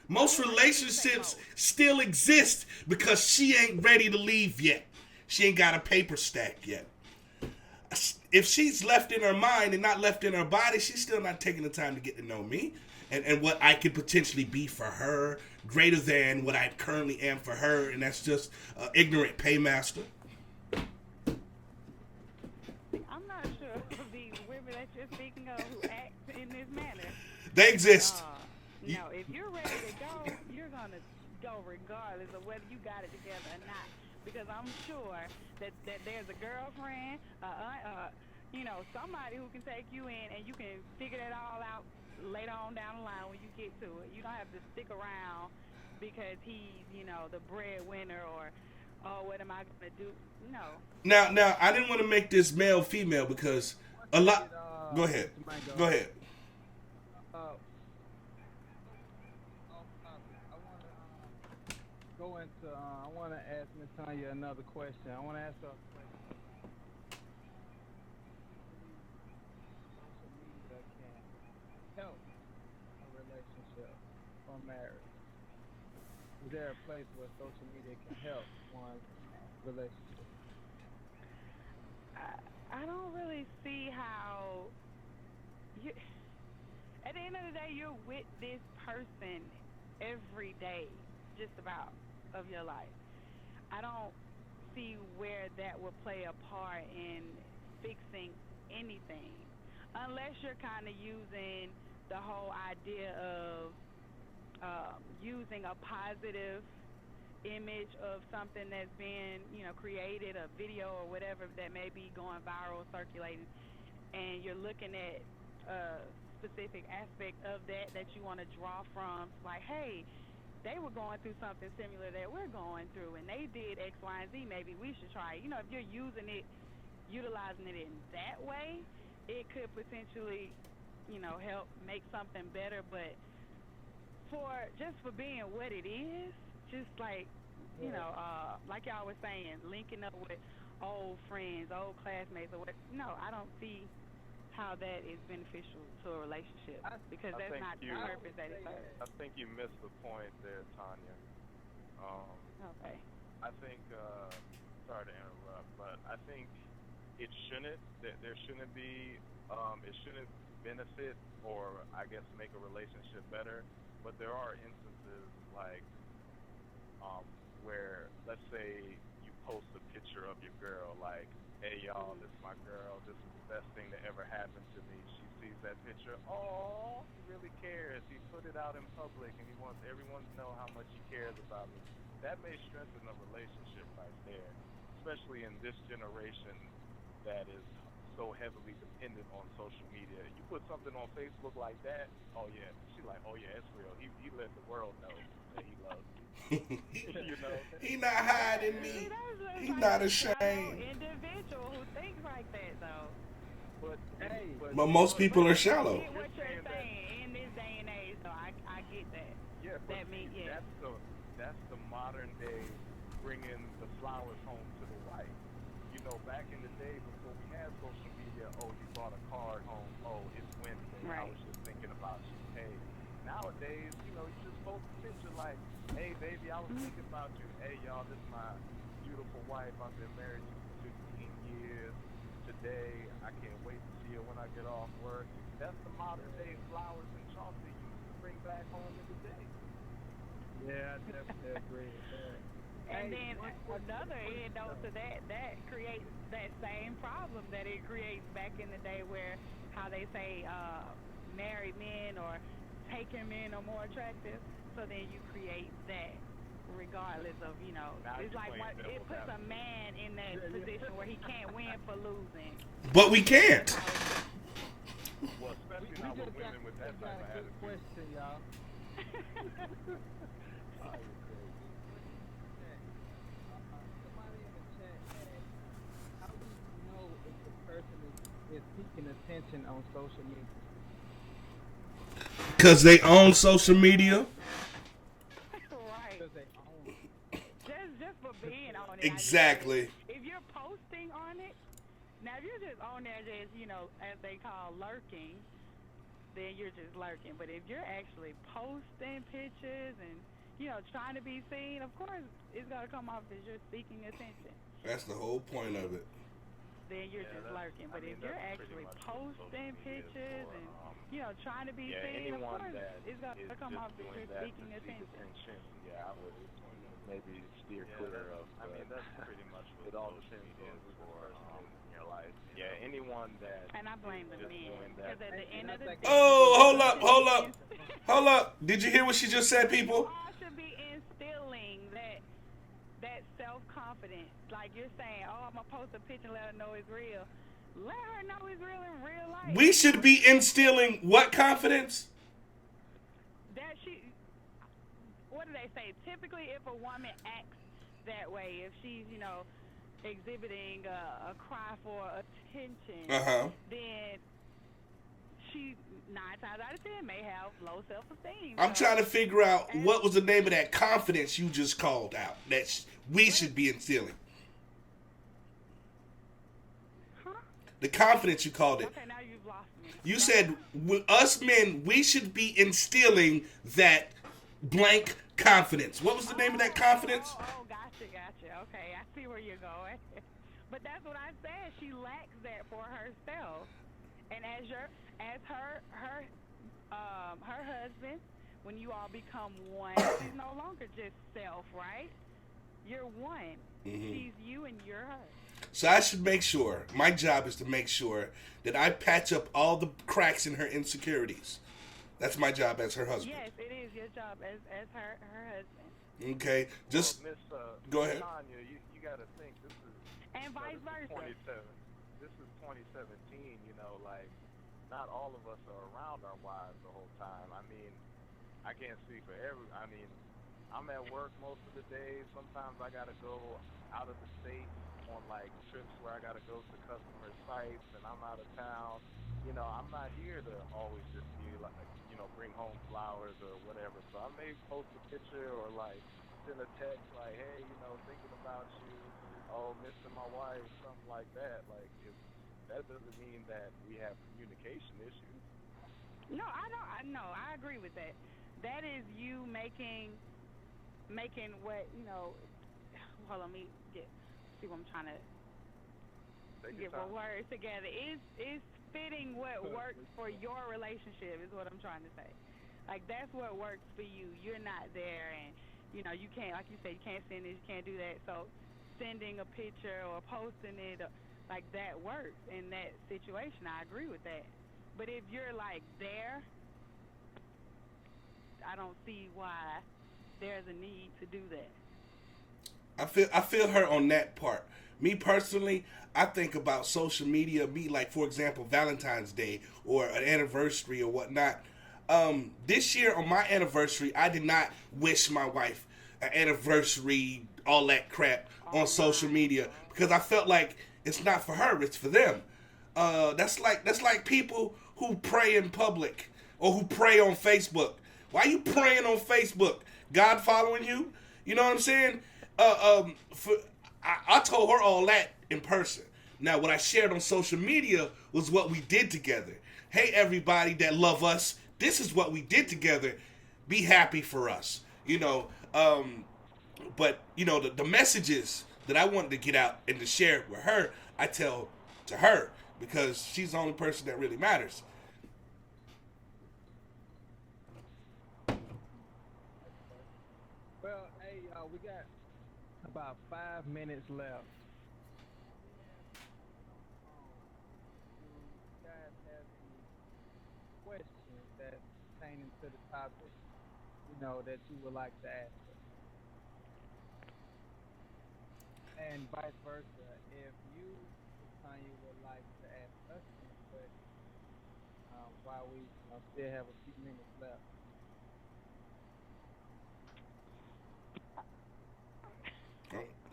Most relationships still exist because she ain't ready to leave yet. She ain't got a paper stack yet. if she's left in her mind and not left in her body, she's still not taking the time to get to know me and what I could potentially be for her, greater than what I currently am for her, and that's just ignorant paymaster. I'm not sure of the women that you're speaking of who act in this manner. They exist. No, if you're ready to go, you're gonna go regardless of whether you got it together or not. Because I'm sure that there's a girlfriend, somebody who can take you in and you can figure that all out later on down the line when you get to it. You don't have to stick around because he's, the breadwinner or, oh, what am I gonna do? No. Now, I didn't want to make this male female because a lot. Go ahead. Go ahead. I want to ask Ms. Tanya another question. I want to ask her a question. Social media can help a relationship or marriage. Is there a place where social media can help one's relationship? I don't really see how. At the end of the day, you're with this person every day, just about, of your life. I don't see where that will play a part in fixing anything, unless you're kind of using the whole idea of using a positive image of something that's being, created, a video or whatever that may be going viral, circulating, and you're looking at a specific aspect of that you want to draw from, like, hey, they were going through something similar that we're going through, and they did X, Y, and Z. Maybe we should try it. If you're utilizing it in that way, it could potentially, help make something better. But for being what it is, just like, like y'all was saying, linking up with old friends, old classmates, or what? No, I don't see how that is beneficial to a relationship because that's not the purpose that it serves. I think you missed the point there, Tanya. Okay. I think, sorry to interrupt, but I think it shouldn't, there shouldn't be, it shouldn't benefit or, I guess, make a relationship better, but there are instances like where, let's say, you post a picture of your girl, like, hey, y'all, this is my girl, this is the best thing that ever happened to me. She sees that picture, oh, he really cares. He put it out in public, and he wants everyone to know how much he cares about me. That may strengthen a relationship right there, especially in this generation that is so heavily dependent on social media. You put something on Facebook like that, oh, yeah, she's like, oh, yeah, it's real. He let the world know that he loves me. He not hiding me. He not ashamed. Individual who thinks like that though. But most people are shallow. I get what you're saying in this day and age, so I get that. Yeah, that means that's the modern day bringing the flowers home to the wife. Back in the day before we had social media, oh, you brought a card home. Oh, it's Wednesday. Right. I was just thinking about you. Hey, nowadays, you just post a picture like, hey, baby, I was thinking about you. Hey, y'all, this is my beautiful wife. I've been married for 15 years. Today, I can't wait to see her when I get off work. That's the modern day flowers and chocolate you used to bring back home in the day. Yeah, I definitely agree with that. And then another end though to that creates that same problem that it creates back in the day where how they say married men or taken men are more attractive. So then you create that regardless of, it's like it puts a man in that position where he can't win for losing. But we can't. Well, especially not with women with that type of attitude. Question, y'all. Somebody in the chat asked, how do you know if the person is seeking attention on social media? Because they own social media. Right. Because they own it. Just for being on it. Exactly. If you're posting on it, now if you're just on there just, as they call lurking, then you're just lurking. But if you're actually posting pictures and, trying to be seen, of course it's going to come off as you're seeking attention. That's the whole point of it. then you're just lurking. But if you're actually posting pictures and trying to be seen, of anyone course, that it's gonna is come just off that doing you're that seeking to seek attention. yeah, I would maybe steer clear of. I mean, that's pretty much what it all social depends media on is who the for person is in your life. you know. Anyone that And I blame the just men doing because that. at the end of the day, Oh, hold up. Did you hear what she just said, people? all should be instilling that self-confidence. Like you're saying, oh, I'm gonna post a picture and let her know it's real. Let her know it's real in real life. We should be instilling what confidence? That what do they say? Typically, if a woman acts that way, if she's, exhibiting a cry for attention, then she 9 times out of 10 may have low self-esteem. I'm trying to figure out what was the name of that confidence you just called out that we should be instilling. Huh? The confidence you called it. Okay, now you've lost me. You said us men, we should be instilling that blank confidence. What was the name of that confidence? Oh, gotcha. Okay, I see where you're going. But that's what I said. She lacks that for herself. And as her husband, when you all become one, she's no longer just self, right? You're one. Mm-hmm. She's you and you're her. So I should make sure, my job is to make sure that I patch up all the cracks in her insecurities. That's my job as her husband. Yes, it is your job as her husband. Okay, just go ahead. Tanya, you got to think this is And vice versa. This is 2017. Not all of us are around our wives the whole time. I mean, I can't speak for I'm at work most of the day. Sometimes I gotta go out of the state on trips where I gotta go to customer sites, and I'm out of town. I'm not here to always just be bring home flowers or whatever. So I may post a picture or send a text hey, thinking about you. Oh, missing my wife, something like that. That doesn't mean that we have communication issues. No, I don't. No, I agree with that. That is you making what Hold on, let me see what I'm trying to get my words together. It's fitting what works for your relationship is what I'm trying to say. That's what works for you. You're not there, and you can't, like you said, you can't send this, you can't do that. So sending a picture or posting it. That works in that situation. I agree with that. But if you're there, I don't see why there's a need to do that. I feel her on that part. Me personally, I think about social media, for example, Valentine's Day or an anniversary or whatnot. This year on my anniversary, I did not wish my wife an anniversary, all that crap on social media because I felt like it's not for her, it's for them. That's like people who pray in public or who pray on Facebook. Why are you praying on Facebook? God following you? You know what I'm saying? I told her all that in person. Now, what I shared on social media was what we did together. Hey, everybody that love us, this is what we did together. Be happy for us. But, the messages that I wanted to get out and to share with her, I tell to her because she's the only person that really matters. Well, hey, y'all, we got about 5 minutes left. You guys have any questions that pertain to the topic, that you would like to ask? And vice versa, if you, Tanya, would like to ask us any questions while we still have a few minutes left.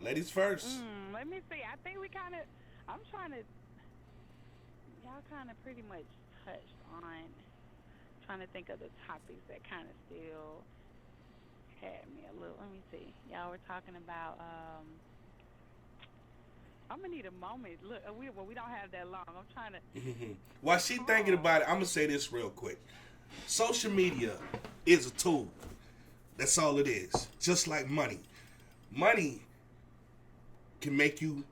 Ladies first. Let me see. I think y'all kind of pretty much touched on, trying to think of the topics that kind of still had me a little, let me see. Y'all were talking about, I'm going to need a moment. Look, we don't have that long. I'm trying to. While she thinking about it, I'm going to say this real quick. Social media is a tool. That's all it is. Just like money. Money can make you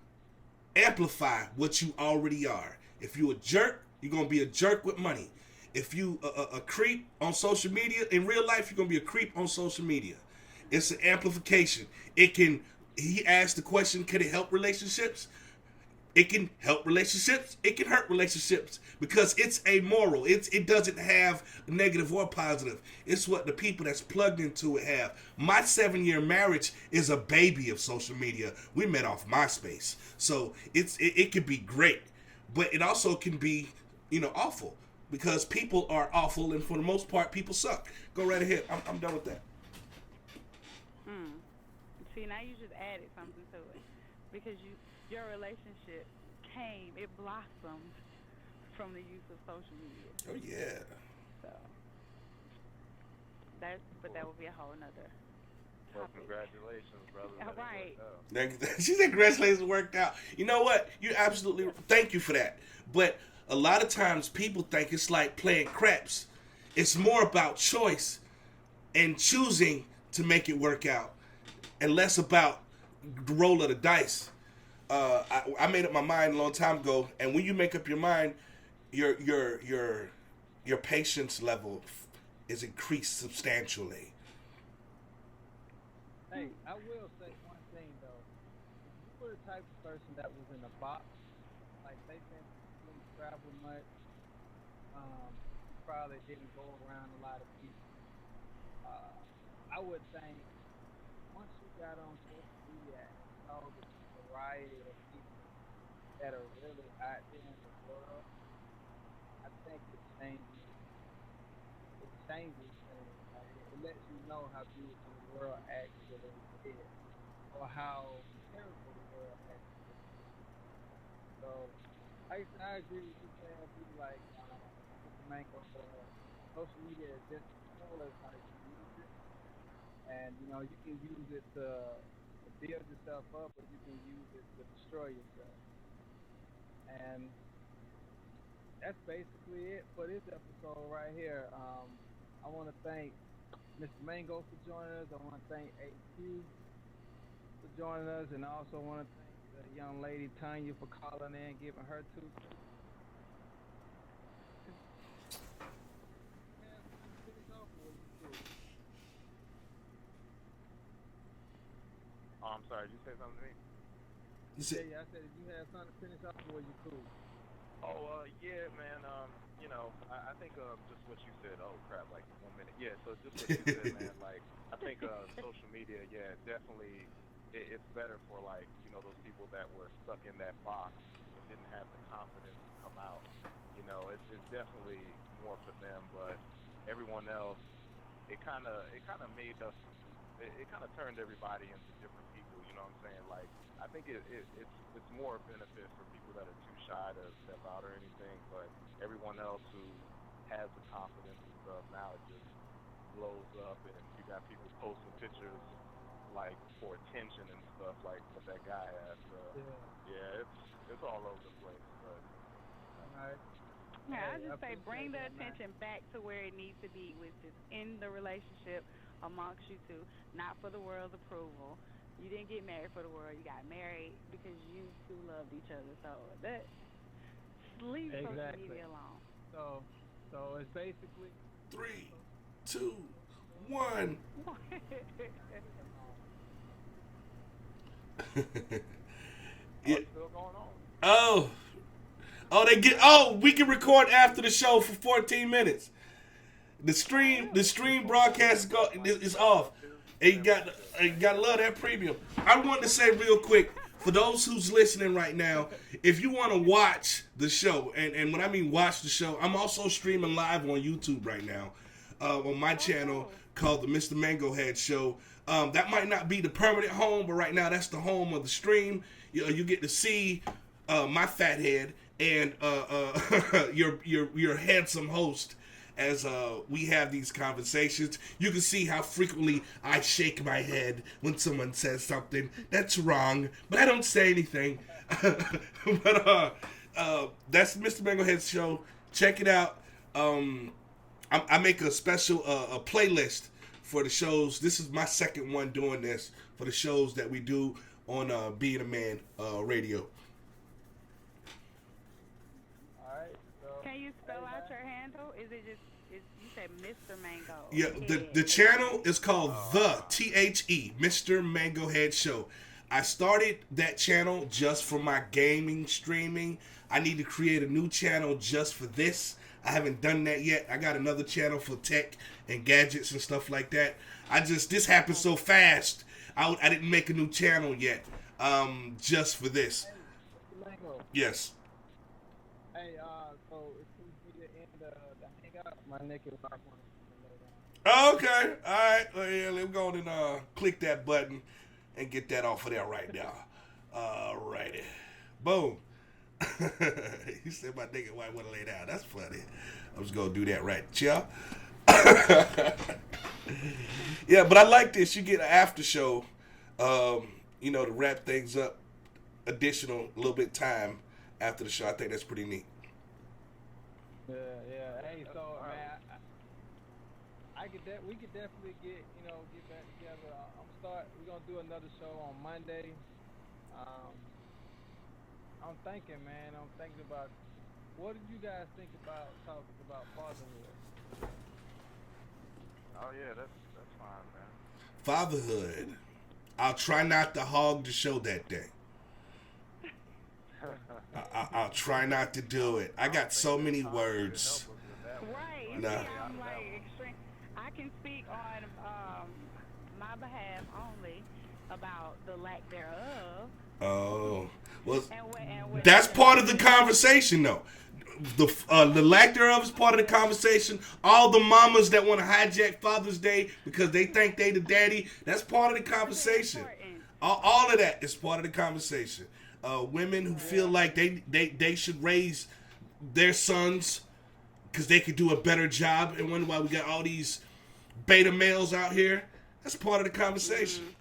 amplify what you already are. If you a jerk, you're gonna be a jerk with money. If you a creep on social media, in real life, you're gonna be a creep on social media. It's an amplification. It can. He asked the question, can it help relationships? It can help relationships. It can hurt relationships because it's amoral. It doesn't have negative or positive. It's what the people that's plugged into it have. My 7-year marriage is a baby of social media. We met off MySpace, so it can be great, but it also can be awful because people are awful, and for the most part, people suck. Go right ahead. I'm done with that. See, now you just added something to it because your relationship it blossomed from the use of social media. Oh yeah. So that would be a whole nother Well, topic. congratulations, brother. All right. She said congratulations worked out. You know what? You absolutely thank you for that. But a lot of times people think it's like playing craps. It's more about choice and choosing to make it work out, and less about the roll of the dice. I made up my mind a long time ago, and when you make up your mind, your patience level is increased substantially. Hey, I will say one thing though. If you were the type of person that was in a box, like they didn't travel much, probably didn't go around a lot of people. I would think once you got on social media and saw the variety of people that are really out there in the world, I think it changes. It changes things. Like, it lets you know how beautiful the world actually is, or how terrible the world actually is. So, I agree with you saying, like Mr. Manko, social media is just a tool as how you use it. And you can use it to build yourself up, or you can use it to destroy yourself. And that's basically it for this episode right here. I want to thank Mr. Mango for joining us. I want to thank AQ for joining us, and I also want to thank the young lady Tanya for calling in, giving her 2 cents. Oh, I'm sorry. Did you say something to me? Yeah, I said if you had something to finish off, or you cool? Oh, yeah, man. I think just what you said. Oh, crap, like 1 minute. Yeah, so just what you said, man. Like, I think social media, yeah, definitely, it's better for, like, those people that were stuck in that box and didn't have the confidence to come out. It's definitely more for them, but everyone else, it kind of made us, it kind of turned everybody into different people, you know what I'm saying? Like, I think it's more benefit for people that are too shy to step out or anything, but everyone else who has the confidence and stuff, now it just blows up, and you got people posting pictures like for attention and stuff like what that guy has. Yeah, it's all over the place. But yeah, I just say bring the attention back to where it needs to be, which is in the relationship amongst you two, not for the world's approval. You didn't get married for the world. You got married because you two loved each other. So that leave social media alone. So it's basically 3, 2, 1. yeah. Still going on. We can record after the show for 14 minutes. The stream broadcast is off. And you gotta love that premium. I want to say real quick, for those who's listening right now, if you want to watch the show, and when I mean watch the show, I'm also streaming live on YouTube right now, on my channel called the Mr. Mango Head Show. That might not be the permanent home, but right now that's the home of the stream. You get to see my fat head and your handsome host as we have these conversations. You can see how frequently I shake my head when someone says something that's wrong, but I don't say anything. But that's Mr. Mango Head Show. Check it out. I make a special a playlist for the shows. This is my second one doing this for the shows that we do on Being a Man radio. is it just? You said Mr. Mango. Yeah, the channel is called The Mr. Mango Head Show. I started that channel just for my gaming streaming. I need to create a new channel just for this. I haven't done that yet. I got another channel for tech and gadgets and stuff like that. This happened so fast. I didn't make a new channel yet. Just for this. Hey, Mango. Yes. Hey, so it seems to be the end of the hangout. My naked wife wants to lay down. Okay. All right. Well, yeah, let's go and click that button and get that off of there right now. All righty. Boom. You said my nigga white want to lay down. That's funny. I'm just going to do that right. Chill. Yeah, but I like this. You get an after show, to wrap things up. Additional little bit time after the show. I think that's pretty neat. Yeah. Hey, so man, we could definitely get back together. We're gonna do another show on Monday. I'm thinking about what did you guys think about talking about fatherhood? Oh yeah, that's fine, man. Fatherhood. I'll try not to hog the show that day. I'll try not to do it. I got so many words. Right. Nah. See, I'm like extreme. I can speak on my behalf only about the lack thereof. Oh, well, And what that's part of the conversation, though. The lack thereof is part of the conversation. All the mamas that want to hijack Father's Day because they think they the daddy, that's part of the conversation. All of that is part of the conversation. Women who feel like they should raise their sons because they could do a better job and wonder why we got all these beta males out here. That's part of the conversation.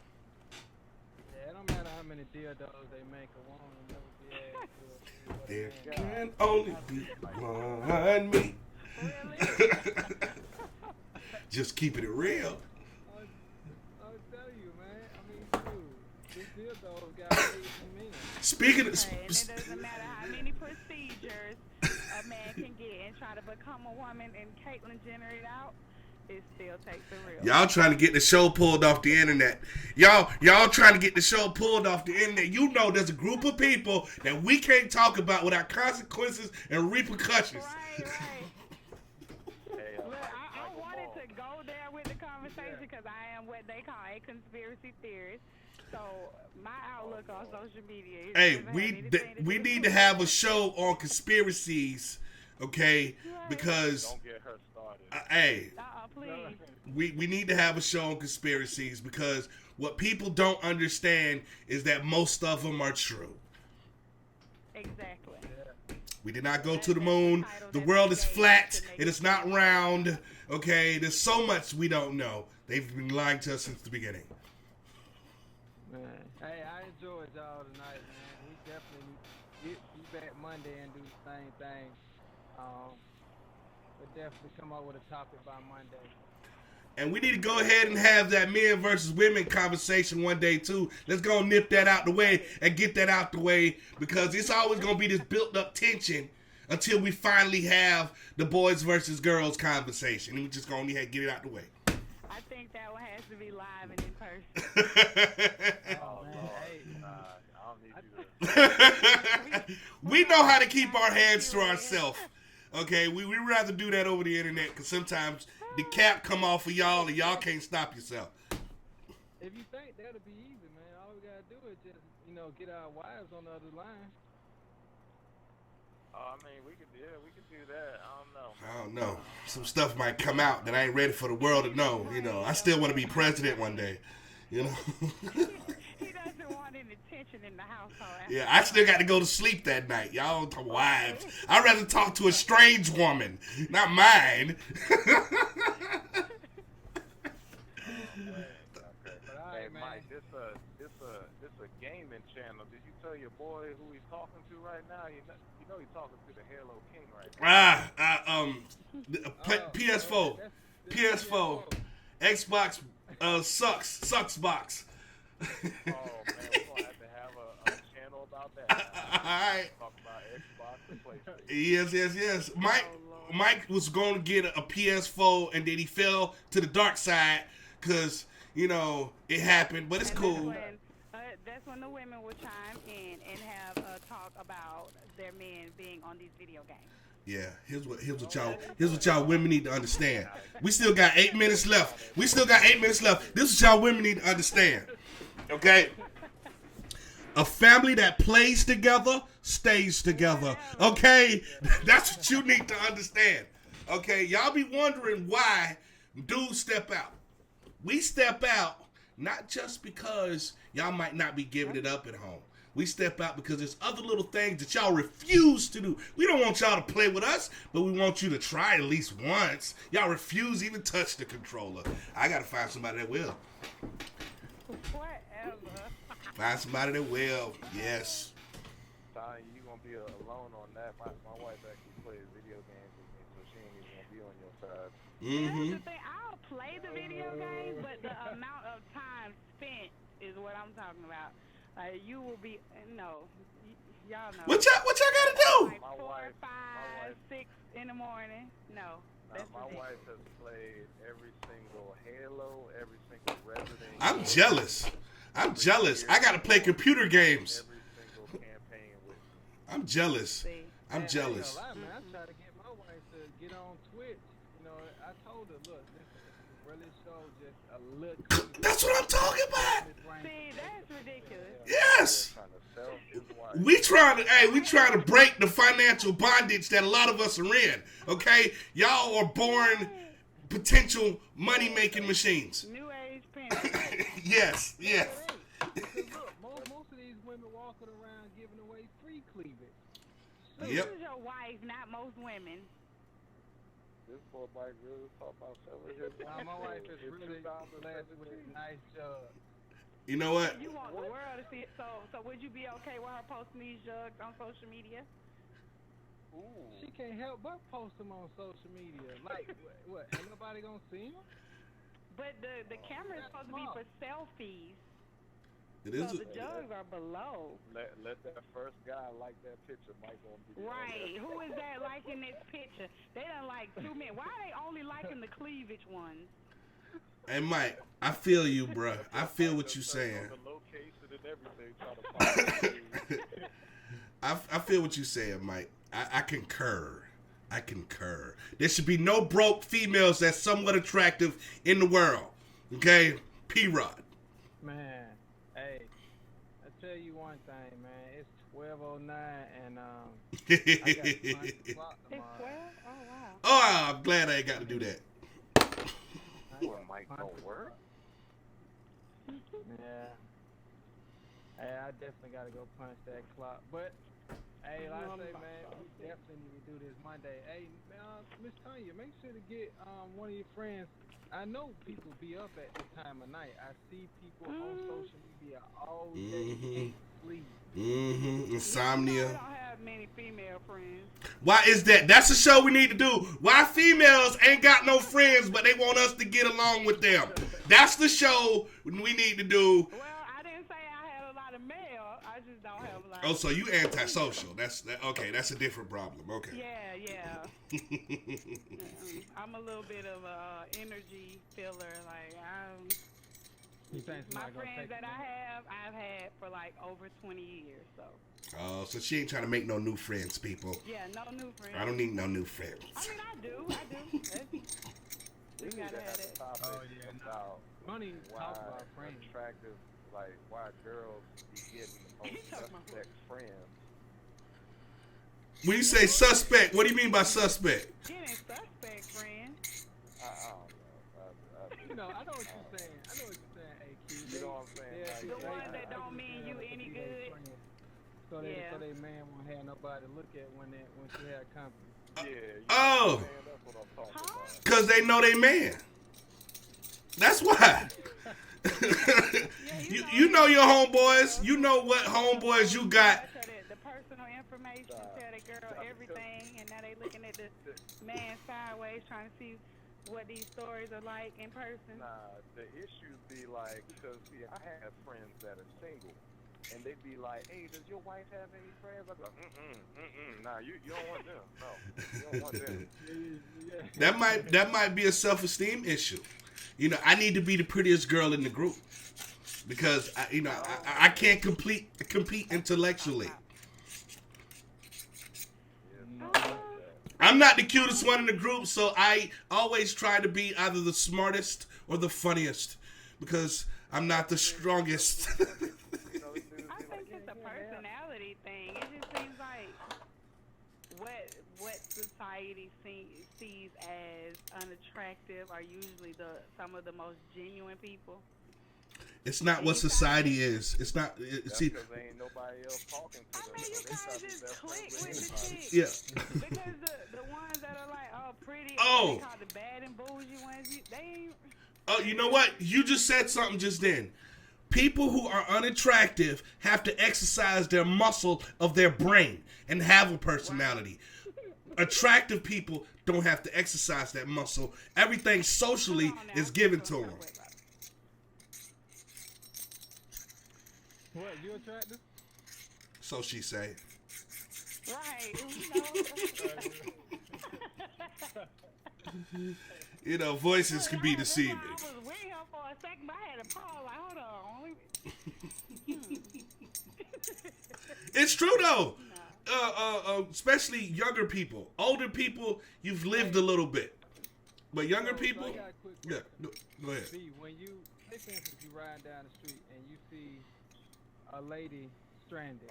Yeah, it don't matter how many dildos they make, a woman will never be able to. There can only be one me. Just keeping it real. I'll tell you, man. I mean, dude, this dildo got me. Speaking of, and it doesn't matter how many procedures a man can get and try to become a woman and Caitlyn Jenner it out, it still takes the real. y'all trying to get the show pulled off the internet. Y'all trying to get the show pulled off the internet. You know there's a group of people that we can't talk about without consequences and repercussions. Right. Look, I wanted to go there with the conversation because I am what they call a conspiracy theorist. So my outlook on social media is Hey, we need to have a show on conspiracies, okay? Because Don't get her started. hey, please. we need to have a show on conspiracies because what people don't understand is that most of them are true. Exactly. We did not go to the moon. The world is flat. It is not round. Okay, there's so much we don't know. They've been lying to us since the beginning. Man, hey, I enjoyed y'all tonight, man. We definitely get back Monday and do the same thing. We'll definitely come up with a topic by Monday. And we need to go ahead and have that men versus women conversation one day too. Let's go nip that out the way and get that out the way because it's always going to be this built up tension until we finally have the boys versus girls conversation. And we just going to get it out the way. I think that one has to be live and in person. Oh, Lord. Hey, I don't need you to. We know how to keep our hands to ourselves. Okay, we rather do that over the internet because sometimes the cap come off of y'all and y'all can't stop yourself. if you think that'll be easy, man, all we gotta do is just, get our wives on the other line. I mean, we could do that. I don't know. Some stuff might come out that I ain't ready for the world to know. I still want to be president one day. He doesn't want any tension in the household. Yeah, I still got to go to sleep that night. Y'all don't talk wives. I'd rather talk to a strange woman, not mine. Hey, Mike, this a gaming channel. Did you tell your boy who he's talking to right now? You know he's talking to the Halo King right now. PS4, PS4, Xbox sucks box. Oh man, we're gonna have to have a channel about that. right. Talk about Xbox and PlayStation. Yes. Mike was going to get a PS4, and then he fell to the dark side because, it happened, but it's And cool. that's when the women will chime in and have a talk about their men being on these video games. Yeah, here's what y'all women need to understand. We still got 8 minutes left. This is what y'all women need to understand. Okay? A family that plays together stays together. Okay? That's what you need to understand. Okay? Y'all be wondering why dudes step out. We step out not just because y'all might not be giving it up at home. We step out because there's other little things that y'all refuse to do. We don't want y'all to play with us, but we want you to try at least once. Y'all refuse to even touch the controller. I gotta find somebody that will. Whatever. Find somebody that will. Yes. Ty, you gonna be alone on that. My wife actually plays video games with me, so she ain't even gonna be on your side. That's the thing. I'll play the video games, but the amount of time spent is what I'm talking about. Like, you will be, y'all know. What y'all gotta do? Like 4, 5, 6 in the morning. No. That's My ridiculous. wife has played every single Halo, every single Resident I'm Evil, jealous. I gotta play computer games. every single campaign with me. I'm jealous. See. I'm jealous. I try to get my wife to get on Twitch. I told her, look, this really shows just a little. That's what I'm talking about. See, that's ridiculous. Yes. Trying to sell his wife. We trying to break the financial bondage that a lot of us are in. Okay, y'all are born potential money making machines. New age parents. Yes. Because look, most of these women walking around giving away free cleavage. Yep. This is your wife, not most women. This boy might really talk about selling his wife. My wife is really blessed with a nice job. You know what? You want the world to see it. So would you be okay with her posting these jugs on social media? She can't help but post them on social media. Like, what? Ain't nobody gonna see them? But the camera is supposed to be for selfies. It is. So the jugs are below. Let that first guy like that picture. Mike gonna be Right. Who is that liking this picture? They done like 2 men. Why are they only liking the cleavage ones? Hey Mike, I feel you, bruh. I feel what you're saying. The location and everything. Trying to find I feel what you're saying, Mike. I concur. There should be no broke females that's somewhat attractive in the world. Okay? P-Rod. Man, hey, I tell you one thing, man. It's 12:09 and I got to punch the clock It's tomorrow. 12? Oh, wow. Oh, I'm glad I ain't got to do that. Well, Mike don't work. Yeah. Hey, I definitely got to go punch that clock. But, hey, like I say, man, we definitely need to do this Monday. Hey, Miss Tanya, make sure to get one of your friends. I know people be up at this time of night. I see people on social media all day can't sleep. Insomnia. I don't have many female friends. Why is that? That's the show we need to do. Why females ain't got no friends, but they want us to get along with them. That's the show we need to do. Well, I didn't say I had a lot of male. I just don't have a lot. Oh, so you antisocial. Okay, that's a different problem. Okay. Yeah. I'm a little bit of a energy filler. Like, You think my somebody gonna friends take that you I've had for like over 20 years. So Oh, so she ain't trying to make no new friends, people. yeah, no new friends. I don't need no new friends. I mean, I do. We gotta have it. Topic Oh, yeah, no. about Don't even why talk about friends. attractive, like why girls be getting the He most talking about suspect friends. When you say suspect, what do you mean by suspect? Getting suspect friends. I don't know. You know, I know what you're saying. Hey, Keith. You know what I'm saying? Yeah, Like, The ones that don't mean you any good. So Yeah. they man won't have nobody to look at when she had company. Yeah. You Oh. know what I'm saying? That's what I'm talking Huh? about. Because they know they man. That's why. you know your homeboys. You know what homeboys you got. The personal information, tell the girl everything, and now they looking at the man sideways trying to see what these stories are like in person. Nah, the issue be like, because see, I have friends that are single, and they be like, "Hey, does your wife have any friends?" I be like, Nah, you don't want them. No, you don't want them. That might be a self-esteem issue. You know, I need to be the prettiest girl in the group because I can't compete intellectually. I'm not the cutest one in the group, so I always try to be either the smartest or the funniest because I'm not the strongest. I think it's a personality thing. It just seems like what society sees as unattractive are usually some of the most genuine people. It's not what society is. It's not. See, because ain't nobody else talking to them. I mean, you guys just click with the chicks. yeah. Because the ones that are like, oh, pretty, Oh. they call the bad and bougie ones, they ain't. Oh, you know what? You just said something just then. People who are unattractive have to exercise their muscle of their brain and have a personality. Attractive people don't have to exercise that muscle. Everything socially is given to them. What, you attractive? So she say. Right. You know, voices can be deceiving. I was with him for a second, but I had a pause. Like, hold on. It's true though. Especially younger people. Older people, you've lived a little bit. But younger people, I got a quick yeah. question. Go ahead. See, when you, say for instance, you riding down the street and you see a lady stranded,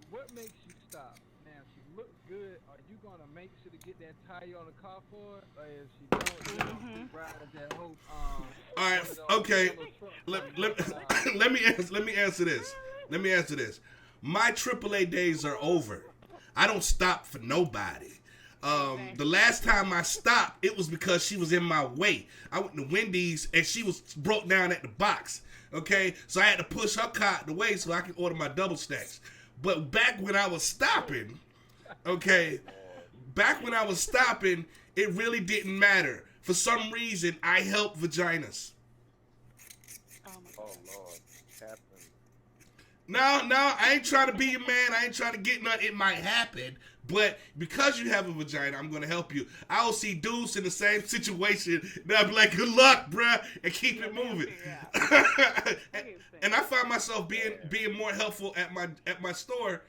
what makes you stop? Now, if she looks good, are you gonna make sure to get that tire on the car for her, or if she don't, you ride that whole All right, okay. Let me answer this. Let me answer this. My AAA days are over. I don't stop for nobody. The last time I stopped, it was because she was in my way. I went to Wendy's and she was broke down at the box. Okay, so I had to push her car out the way so I could order my double stacks. But back when I was stopping, it really didn't matter. For some reason, I helped vaginas. Oh Lord, Captain. No, I ain't trying to be your man. I ain't trying to get nothing. It might happen. But because you have a vagina, I'm going to help you. I'll see dudes in the same situation. And I'll be like, good luck, bruh, and keep it moving. and I find myself being more helpful at my store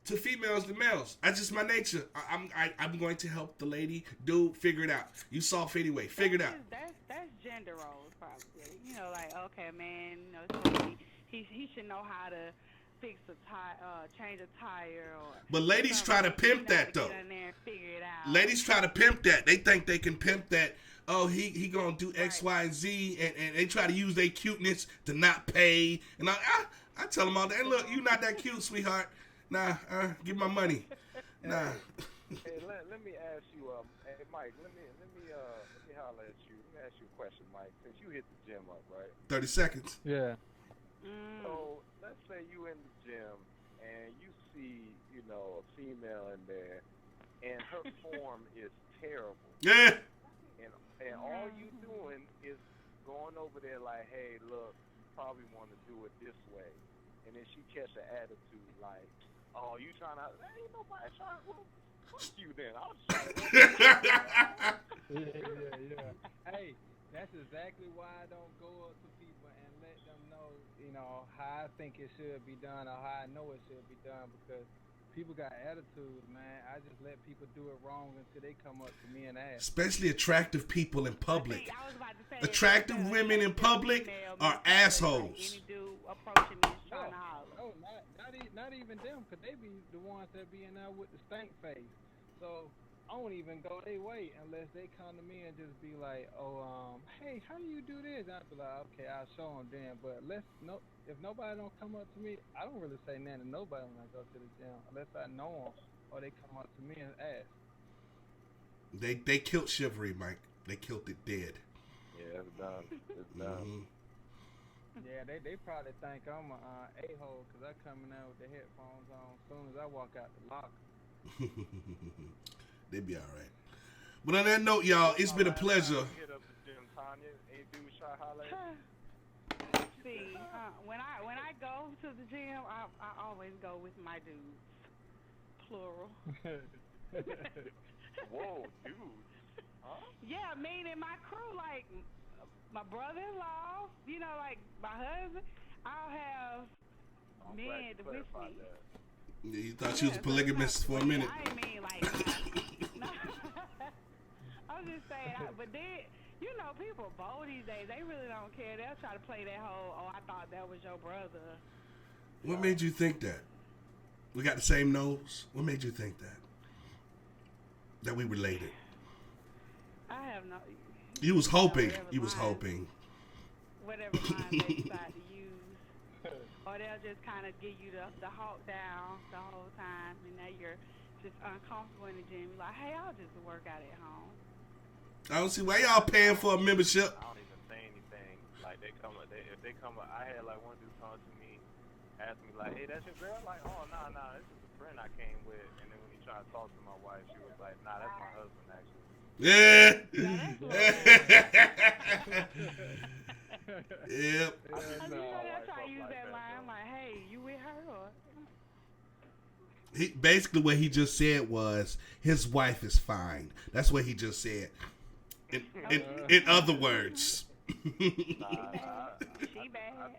to females than males. That's just my nature. I'm going to help the lady. Dude, figure it out. You soft anyway. Figure it out. That's gender roles, probably. You know, like, okay, man, you know, so he should know how to fix a tire, change a tire, or. But ladies try to pimp that though. Get in there and figure it out. Ladies try to pimp that. They think they can pimp that. Oh, he gonna do X, Y, and Z, and they try to use their cuteness to not pay. And I tell them all that. Hey, look, you not that cute, sweetheart. Nah, give my money. Nah. Hey, let me ask you, hey Mike, let me holler at you. Let me ask you a question, Mike. Since you hit the gym up, right? 30 seconds. Yeah. So let's say you in the gym and you see, you know, a female in there, and her form is terrible. Yeah. And all you doing is going over there like, hey, look, you probably want to do it this way, and then she catch an attitude like, oh, you trying to? Ain't nobody trying. Well, fuck you then. I was trying to. Yeah. Hey, that's exactly why I don't go up to people and let them know, you know, how I think it should be done or how I know it should be done, because people got attitudes, man. I just let people do it wrong until they come up to me and ask. Especially attractive people in public. I was about to say, Attractive women in public are assholes. Any dude approaching me is trying to holler. No, not even them, because they be the ones that be in there with the stank face. So I won't even go their way unless they come to me and just be like, oh, hey, how do you do this? I'll be like, okay, I'll show them then. But if nobody don't come up to me, I don't really say nothing to nobody when I go to the gym unless I know them or they come up to me and ask. They killed chivalry, Mike. They killed it dead. Yeah, it's done. It's done. Yeah, they probably think I'm a a-hole because I come in there with the headphones on as soon as I walk out the locker. They be all right. But on that note, y'all, it's been a pleasure. Hit up the gym, Tanya. Hey, dude, try holler at you. see, when I go to the gym, I always go with my dudes, plural. Whoa, dude. Huh? Yeah, meaning my crew, like my brother-in-law, you know, like my husband. I'll have I'm men glad you with clarified me. that. Yeah, you thought she was a So it's polygamist for a minute. I ain't mean like. Nah. I'm just saying, but then. You know, people bold these days. They really don't care. They'll try to play that whole, oh, I thought that was your brother. What made you think that? We got the same nose. What made you think that? That we related? I have no. You was hoping. Whatever You was line- hoping. Whatever line they decide to use. Or they'll just kind of give you the hawk down the whole time. And now you're just uncomfortable in the gym. You're like, hey, I'll just work out at home. I don't see why y'all paying for a membership. I don't even say anything. Like if they come, I had like one dude come to me, ask me like, "Hey, that's your girl?" Like, "Oh, nah, this is a friend I came with." And then when he tried to talk to my wife, she was like, "Nah, that's my husband actually." Yeah. Yep. I like try to use like that that, line. I'm though. like, hey, you with her or? He basically what he just said was his wife is fine. That's what he just said. In other words. She bad.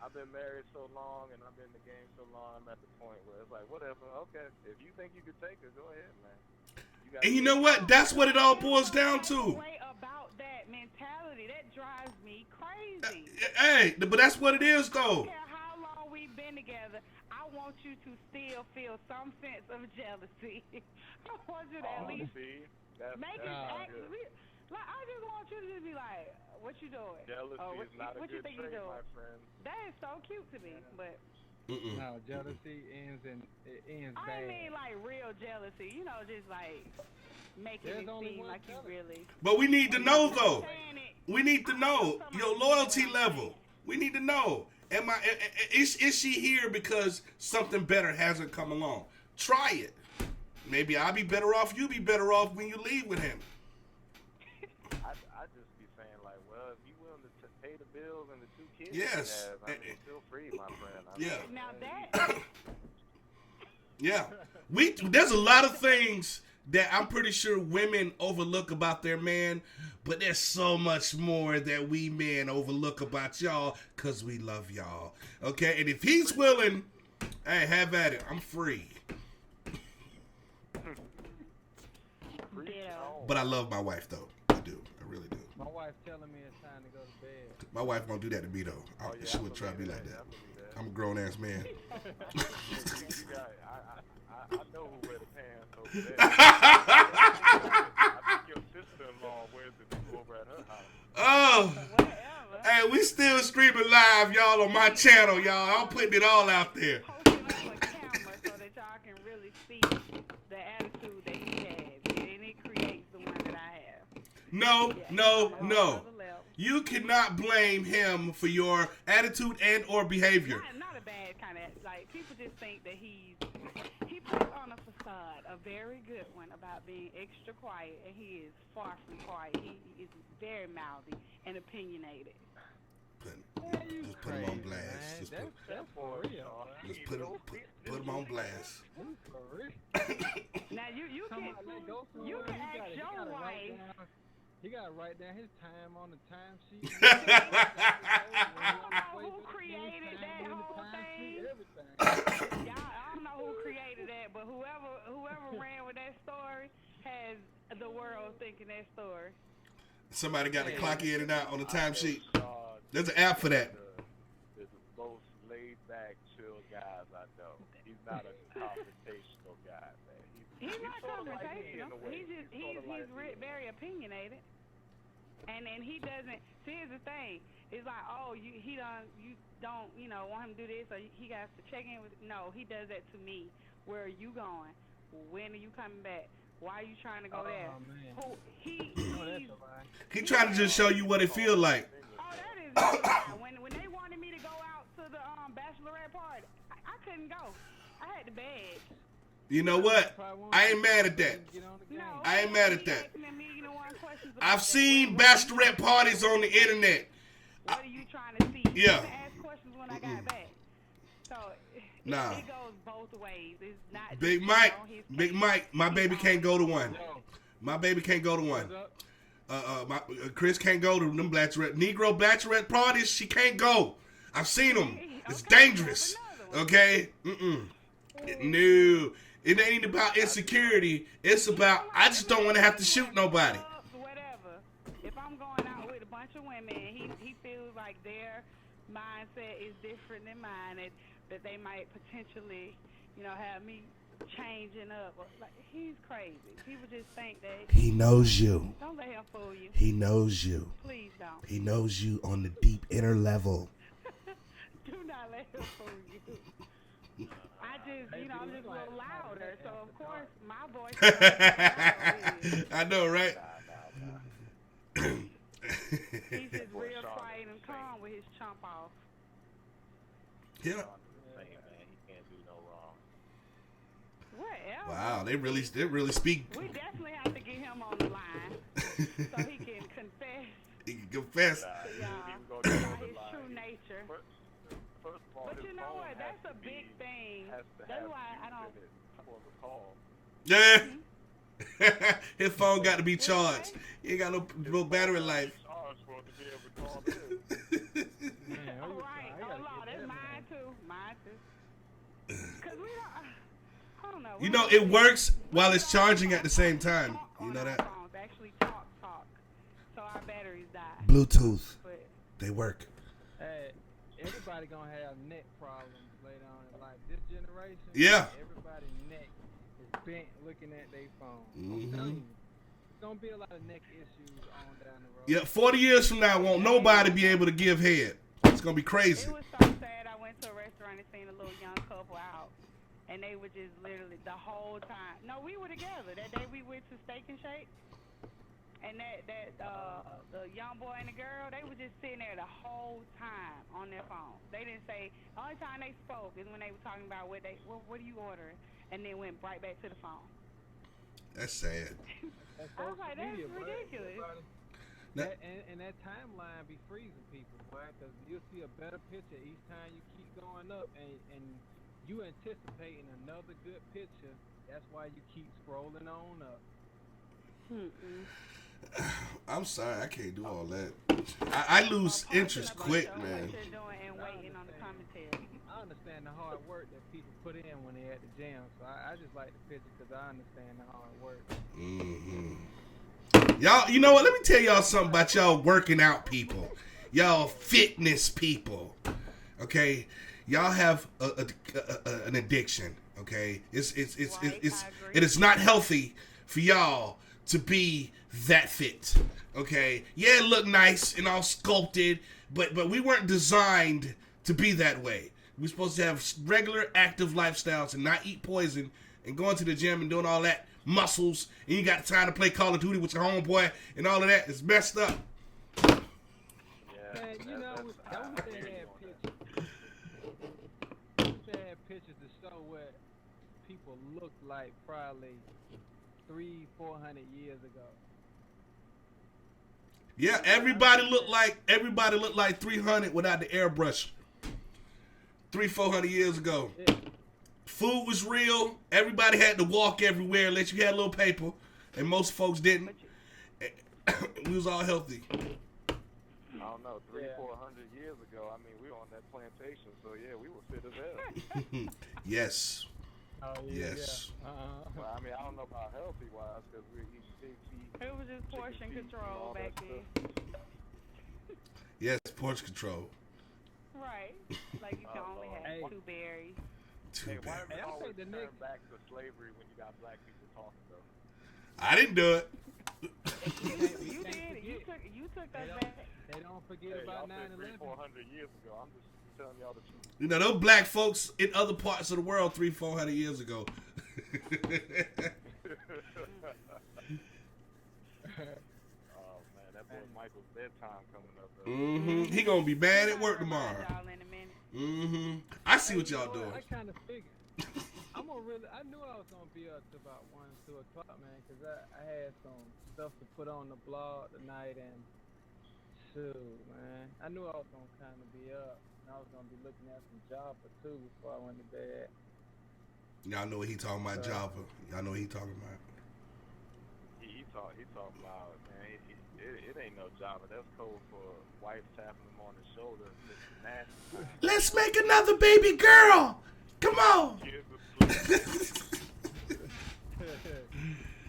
I've been married so long and I've been in the game so long. I'm at the point where it's like, whatever. Okay, if you think you could take her, go ahead, man. And you know what? That's what it all boils down to. Way about that mentality that drives me crazy. Hey, but that's what it is, I though. don't care how long we've been together. I want you to still feel some sense of jealousy. I want you to at least make it act. Like, I just want you to just be like, "What you doing?" Jealousy is not a what you good think trait, you doing? my friend. That is so cute to me, but No, jealousy ends bad. I mean like real jealousy. You know, just like making There's it only seem one like you jealous. really. But we need to know, though. Saying it. We need to know your loyalty level. We need to know. Is she here because something better hasn't come along? Try it. Maybe I'll be better off. You be better off when you leave with him. I just be saying like, well, if you willing to pay the bills and the 2 kids, Yes. you have, feel free, my friend. Yeah. Now that. Yeah. There's a lot of things that I'm pretty sure women overlook about their man, but there's so much more that we men overlook about y'all because we love y'all. Okay? And if he's willing, hey, have at it. I'm free. But I love my wife, though. I do. I really do. My wife telling me it's time to go to bed. My wife won't do that to me, though. She I would try to be believe like that. I believe that. I'm a grown-ass man. I know who wear the pants over there. I think your sister-in-law wears the two over at her house. Oh. Whatever. Hey, we still streaming live, y'all, on my channel, y'all. I'm putting it all out there. Posting up a camera so that y'all can really see the attitude that he has, and it creates the one that I have. No. Another level. You cannot blame him for your attitude and or behavior. Not a bad kind of, like, people just think that he puts on a facade, a very good one, about being extra quiet, and he is far from quiet. He is very mouthy and opinionated. Just put him on blast. Just That's for real. put him on blast. For real. Now you can ask your wife. He got to write down his time on the timesheet. I don't know who created that whole thing. Everything. I don't know who created that, but whoever ran with that story has the world thinking that story. Somebody got to clock in and out on the timesheet. There's an app for that. The most laid-back, chill guys I know. He's not a confrontational guy, man. He's not sort of like me in confrontational. a way. He's very opinionated, and he doesn't. See, here's the thing. It's like, oh, you don't want him to do this, or he got to check in with. No, he does that to me. Where are you going? When are you coming back? Why are you trying to go there? Man. He trying to just show you what it feel like. Oh, that is when they wanted me to go out to the bachelorette party, I couldn't go. I had to beg. You know what? I ain't mad at that. No, I ain't mad at that. asking me, questions about I've that. seen What are you bachelorette parties on the internet. What are you trying to see? Yeah. even ask questions when I got back. So Nah. it goes both ways. It's not Big just, Mike, his Big case. Mike, my He's baby can't go to one. Yo, My baby can't go to one. what's up? Chris can't go to them Negro bachelorette parties. She can't go. I've seen them. It's Okay, dangerous. have another one. Okay? No. It ain't about insecurity. It's about, I just don't want to have to shoot nobody. Whatever. If I'm going out with a bunch of women, he feels like their mindset is different than mine, and that they might potentially, have me changing up. Like, he's crazy. People just think that. He knows you. Don't let him fool you. He knows you. Please don't. He knows you on the deep inner level. Do not let him fool you. I'm just a little louder, so of course my voice is louder. I know, right? He's just real quiet and calm with his chump off. Yeah. Man, he can't do no wrong. Whatever. Wow, they really speak. We definitely have to get him on the line so he can confess He can confess. to He y'all can go down about the his line. true nature. First of all, But his you know phone what? has That's to a big be- thing. Has to That's have why I you don't. in it for the call. Yeah. His phone got to be charged. He ain't got no battery life. Charged for it to be able to call in. Man, Oh, you- right. I Oh, gotta Lord, get that's that, mine man. too. Mine too. Because we don't. I don't know. You know, it works while it's charging at the same time. You know that? Phones actually talk. So our batteries die. Bluetooth, But they work. Hey, everybody gonna have neck problems later on in life. This generation, Yeah. everybody's neck is bent looking at their phone. I'm Mhm. telling you, there's gonna be a lot of neck issues on down the road. Yeah, 40 years from now, won't nobody be able to give head. It's gonna be crazy. it was so sad. I went to a restaurant and seen a little young couple out, and they were just literally the whole time. No, we were together that day. We went to Steak and Shake, and the young boy and the girl, they were just sitting there the whole time on their phone. They didn't say. The only time they spoke is when they were talking about what are you ordering, and then went right back to the phone. That's sad. That's I was social like, that's media, boy. ridiculous. Everybody- and that timeline be freezing people, boy, because you'll see a better picture each time you keep going up, and you anticipating another good picture. That's why you keep scrolling on up. I'm sorry, I can't do all that. I lose interest quick, What man. you're doing and waiting on the commentary. I understand the hard work that people put in when they're at the gym, so I just like the picture because I understand the hard work. Y'all, you know what? Let me tell y'all something about y'all working out people. Y'all fitness people. Okay? Y'all have an addiction. Okay? It is not healthy for y'all to be that fit. Okay? Yeah, it look nice and all sculpted, but we weren't designed to be that way. We're supposed to have regular active lifestyles and not eat poison and going to the gym and doing all that muscles, and you got time to play Call of Duty with your homeboy and all of that. It's messed up. Yeah, Man, you know, I that was hear they you had on pictures. They had pictures to show what people looked like probably 300-400 years ago. Yeah, everybody looked like 300 without the airbrush. 300-400 years ago. Yeah. Food was real. Everybody had to walk everywhere unless you had a little paper, and most folks didn't. We was all healthy. I don't know, 300-400 years ago. I mean, we were on that plantation, so yeah, we were fit as hell. Yes. Oh, yeah. Yes. Yeah. Well, I mean, I don't know about healthy wise because we eat pig feet. It was just chicken portion feet, and control all back that then. stuff. Yes, porch control. Right. Like you can only have Hey. 2 berries. Too Hey, why bad. do we Hey, I always think the turn next- back to slavery when you got black people talking though? I didn't do it. You can't did it. You forget. took They us don't, back. they don't forget Hey, about y'all said 9/11. 300-400 years ago. I'm just telling y'all the truth. You know, those black folks in other parts of the world 300-400 years ago. Oh man, that boy Michael's bedtime coming up. Though. He gonna be bad at work Remind tomorrow. y'all in a minute. I see what Hey, you y'all know doing. I kind of figured. I knew I was gonna be up to about 1-2 o'clock, man, because I had some stuff to put on the blog tonight, and Shoot, man. I knew I was gonna kind of be up, and I was gonna be looking at some Java too before I went to bed. Y'all know what he talking about, So, Java. Y'all know what he talking about. He talking about, man, it ain't no Java. That's code for wife tapping him on the shoulder. Mr. Nasty. Let's make another baby girl. Come on. Kids asleep.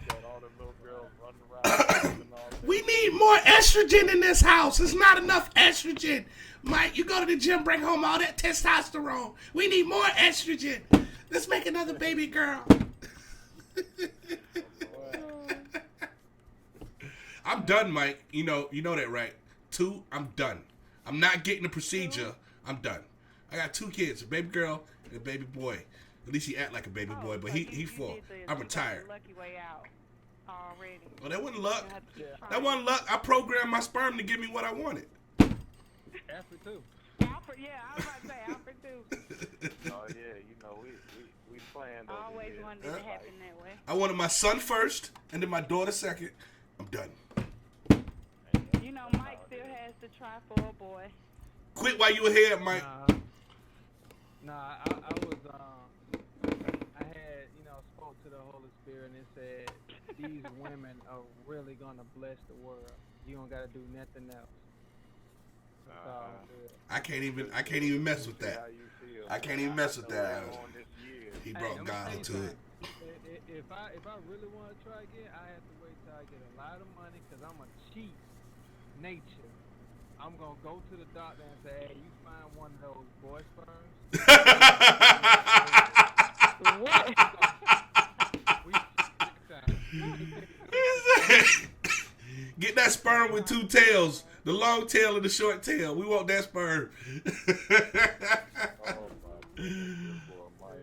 Got all them little girls running around and all that. We need more estrogen in this house. There's not enough estrogen. Mike, you go to the gym, bring home all that testosterone. We need more estrogen. Let's make another baby girl. I'm done, Mike. You know that, right? 2, I'm done. I'm not getting the procedure. I'm done. I got 2 kids, a baby girl and a baby boy. At least he act like a baby boy, but he 4. I'm retired. Lucky way out already. Well, that wasn't luck. You have to keep Yeah. That wasn't luck. I programmed my sperm to give me what I wanted. Alfred too. Alfred, yeah, I was about to say Alfred too. Oh yeah, you know we planned over Always here. wanted it to happen that way. I wanted my son first, and then my daughter second. I'm done. You know, Mike still has to try for a boy. Quit while you ahead, Mike. Nah, I was I had, spoke to the Holy Spirit and it said these women are really gonna bless the world. You don't gotta do nothing else. That's all good. I can't even mess with See how that. you feel. I can't even mess with know that. we're on this year. He Hey, brought I'ma God tell you into it. something. If I really want to try again, I have to wait till I get a lot of money because I'm a cheat nature. I'm gonna go to the doctor and say, "Hey, you find one of those boy sperms." Get that sperm with 2 tails. The long tail and the short tail. We want that sperm. Oh my goodness, boy, Mike.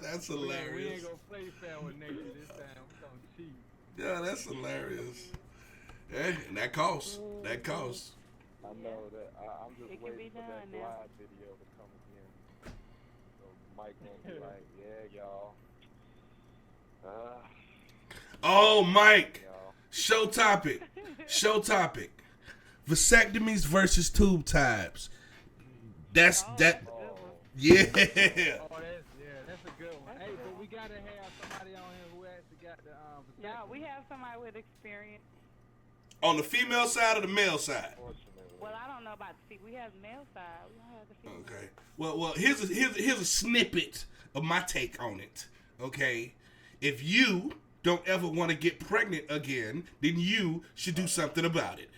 That's We hilarious. ain't gonna play fair with nature this time. We gonna cheat. Yeah, that's hilarious. Yeah, and that costs. That costs. I know that. I'm just It can waiting be for that done now. glide video to come again. So Mike gonna be like, "Yeah, y'all. Oh, Mike. Y'all. Show topic. Show topic. Vasectomies versus tube ties. That's that. Oh, Yeah. Oh, that's a good one. Hey, but we gotta have somebody on here who actually got the Yeah, we have somebody with experience. On the female side or the male side? Fortunately. Well, I don't know about the we have male side. We don't have the female. Okay. Well. Here's a snippet of my take on it. Okay. If you don't ever want to get pregnant again, then you should do something about it.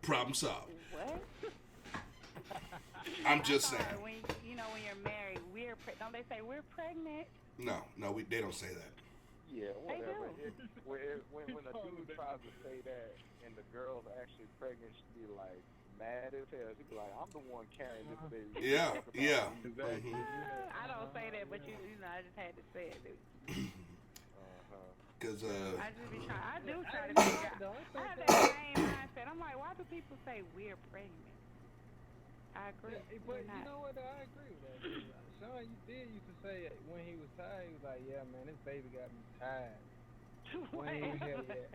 Problem solved. What? I'm just I thought saying. when when you're married, don't they say we're pregnant? No, they don't say that. Yeah, whatever. do. When a dude tries to say that and the girl's actually pregnant, she'd be like mad as hell. She'd be like, "I'm the one carrying this baby." Yeah, yeah. Exactly. I don't say that, but I just had to say it, dude. Cause I just be trying. I do try to figure out. I have that same mindset. I'm like, why do people say we're pregnant? I agree. But we're you not. know what? I agree with that. Sean, you did used to say it when he was tired. He was like, "Yeah, man, this baby got me tired." When he was here yet.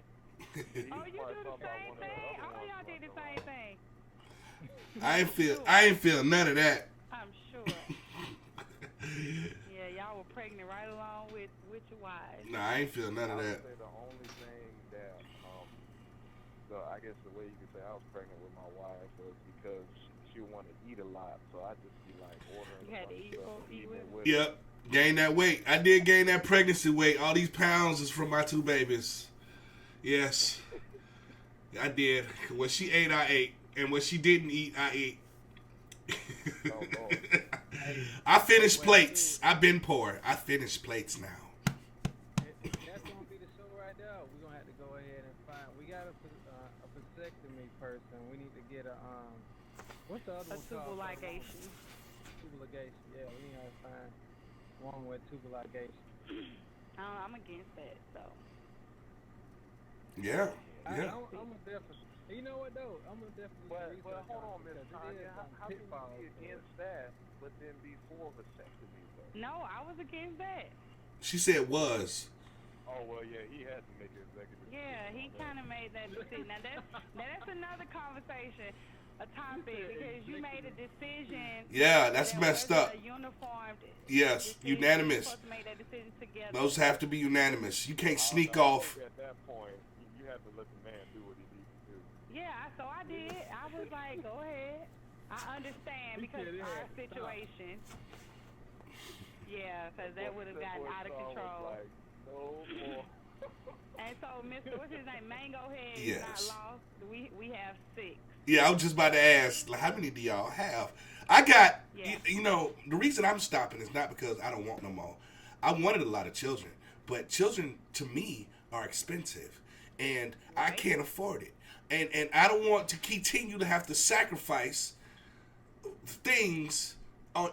Oh, you do the same thing? Oh, y'all did the same thing. I ain't feel none of that. I'm sure. Yeah, y'all were pregnant right along with your wives. Nah, I ain't feel none I of would that. say the only thing that, I guess the way you could say I was pregnant with my wife was because she wanted to eat a lot, so I just be like ordering. You had to eat stuff, eat eating with it with Yep. Gain that weight. I did gain that pregnancy weight. All these pounds is from my 2 babies. Yes. I did. When she ate, I ate. And when she didn't eat, I ate. Oh, Lord. I finished plates. I've been poor. I finished plates now. That's gonna be the show right there. We're gonna have to go ahead and find. We got a vasectomy person. We need to get a what's the other A one called? tubal ligation. Tubal ligation. Yeah, we need to find one with tubal ligation. I'm against that, so. Yeah. I'm Yeah. a definitely. You know what though? I'm gonna definitely. But research hold on, it Miss because Tanya. it is some How can pitfalls you be to it. against that, but then be for vasectomy? Though? No, I was against that. She said was. Oh well, yeah, he had to make an executive decision. Yeah, he on kind of made that decision. Now that's another conversation, a topic, because you made a decision. Yeah, that's that messed wasn't up. A uniformed Yes, decision. You're unanimous. supposed to make that decision together. Those have to be unanimous. You can't that. sneak I off. think at that point, you have to let the man do what he needs to do. Yeah, so I did. I was like, go ahead. I understand because said it our had to stop. situation. Yeah, because that would have gotten out of control. Like, no more. And so, Mr. What's his name? Mango Head is Yes. not lost. We have 6. Yeah, I was just about to ask, like, how many do y'all have? I got, Yeah. you know, the reason I'm stopping is not because I don't want no more. I wanted a lot of children, but children to me are expensive, and I Right. can't afford it. And I don't want to continue to have to sacrifice things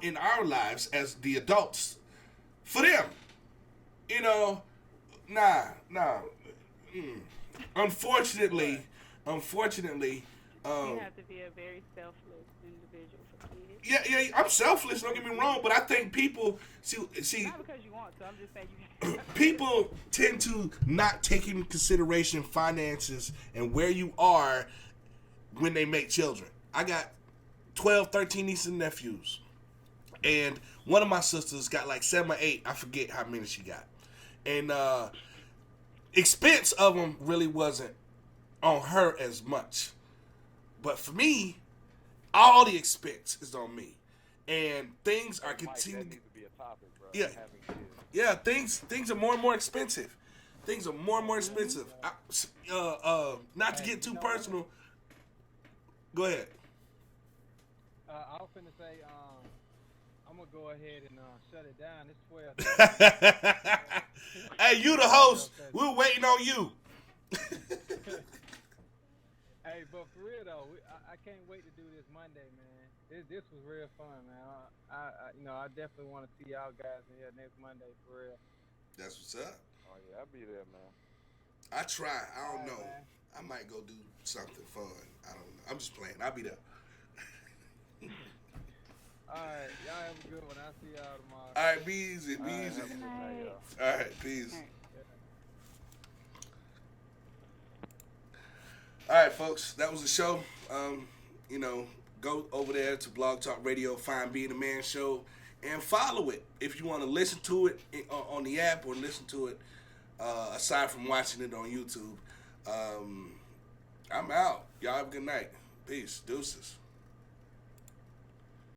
in our lives as the adults for them. You know, nah. Unfortunately, You have to be a very selfless individual for kids. yeah, I'm selfless. Don't get me wrong, but I think people see Not because you want to. I'm just saying you have to. people tend to not take into consideration finances and where you are when they make children. I got 12, 13 nieces and nephews. And one of my sisters got like 7 or 8. I forget how many she got. And expense of them really wasn't on her as much. But for me, all the expense is on me. And things are Mike, that continuing. needs to be a topic, bro. Yeah. Having kids. Yeah, things are more and more expensive. Things are more and more expensive. Not to get too personal. Go ahead. I was finna say, I'm gonna go ahead and shut it down. It's 12. Hey, you the host. We're waiting on you. Hey, but for real though, I can't wait to do this Monday, man. This was real fun, man. I definitely want to see y'all guys in here next Monday for real. That's what's up. Oh yeah, I'll be there, man. I try. I don't All right, know. man. I might go do something fun. I don't know. I'm just playing. I'll be there. All right, y'all have a good one. I'll see y'all tomorrow. All right, be easy. Be All right, easy. have a good night, y'all. All right, peace. All right, folks, that was the show. Go over there to Blog Talk Radio, find Being a Man Show, and follow it if you want to listen to it on the app or listen to it aside from watching it on YouTube. I'm out. Y'all have a good night. Peace. Deuces.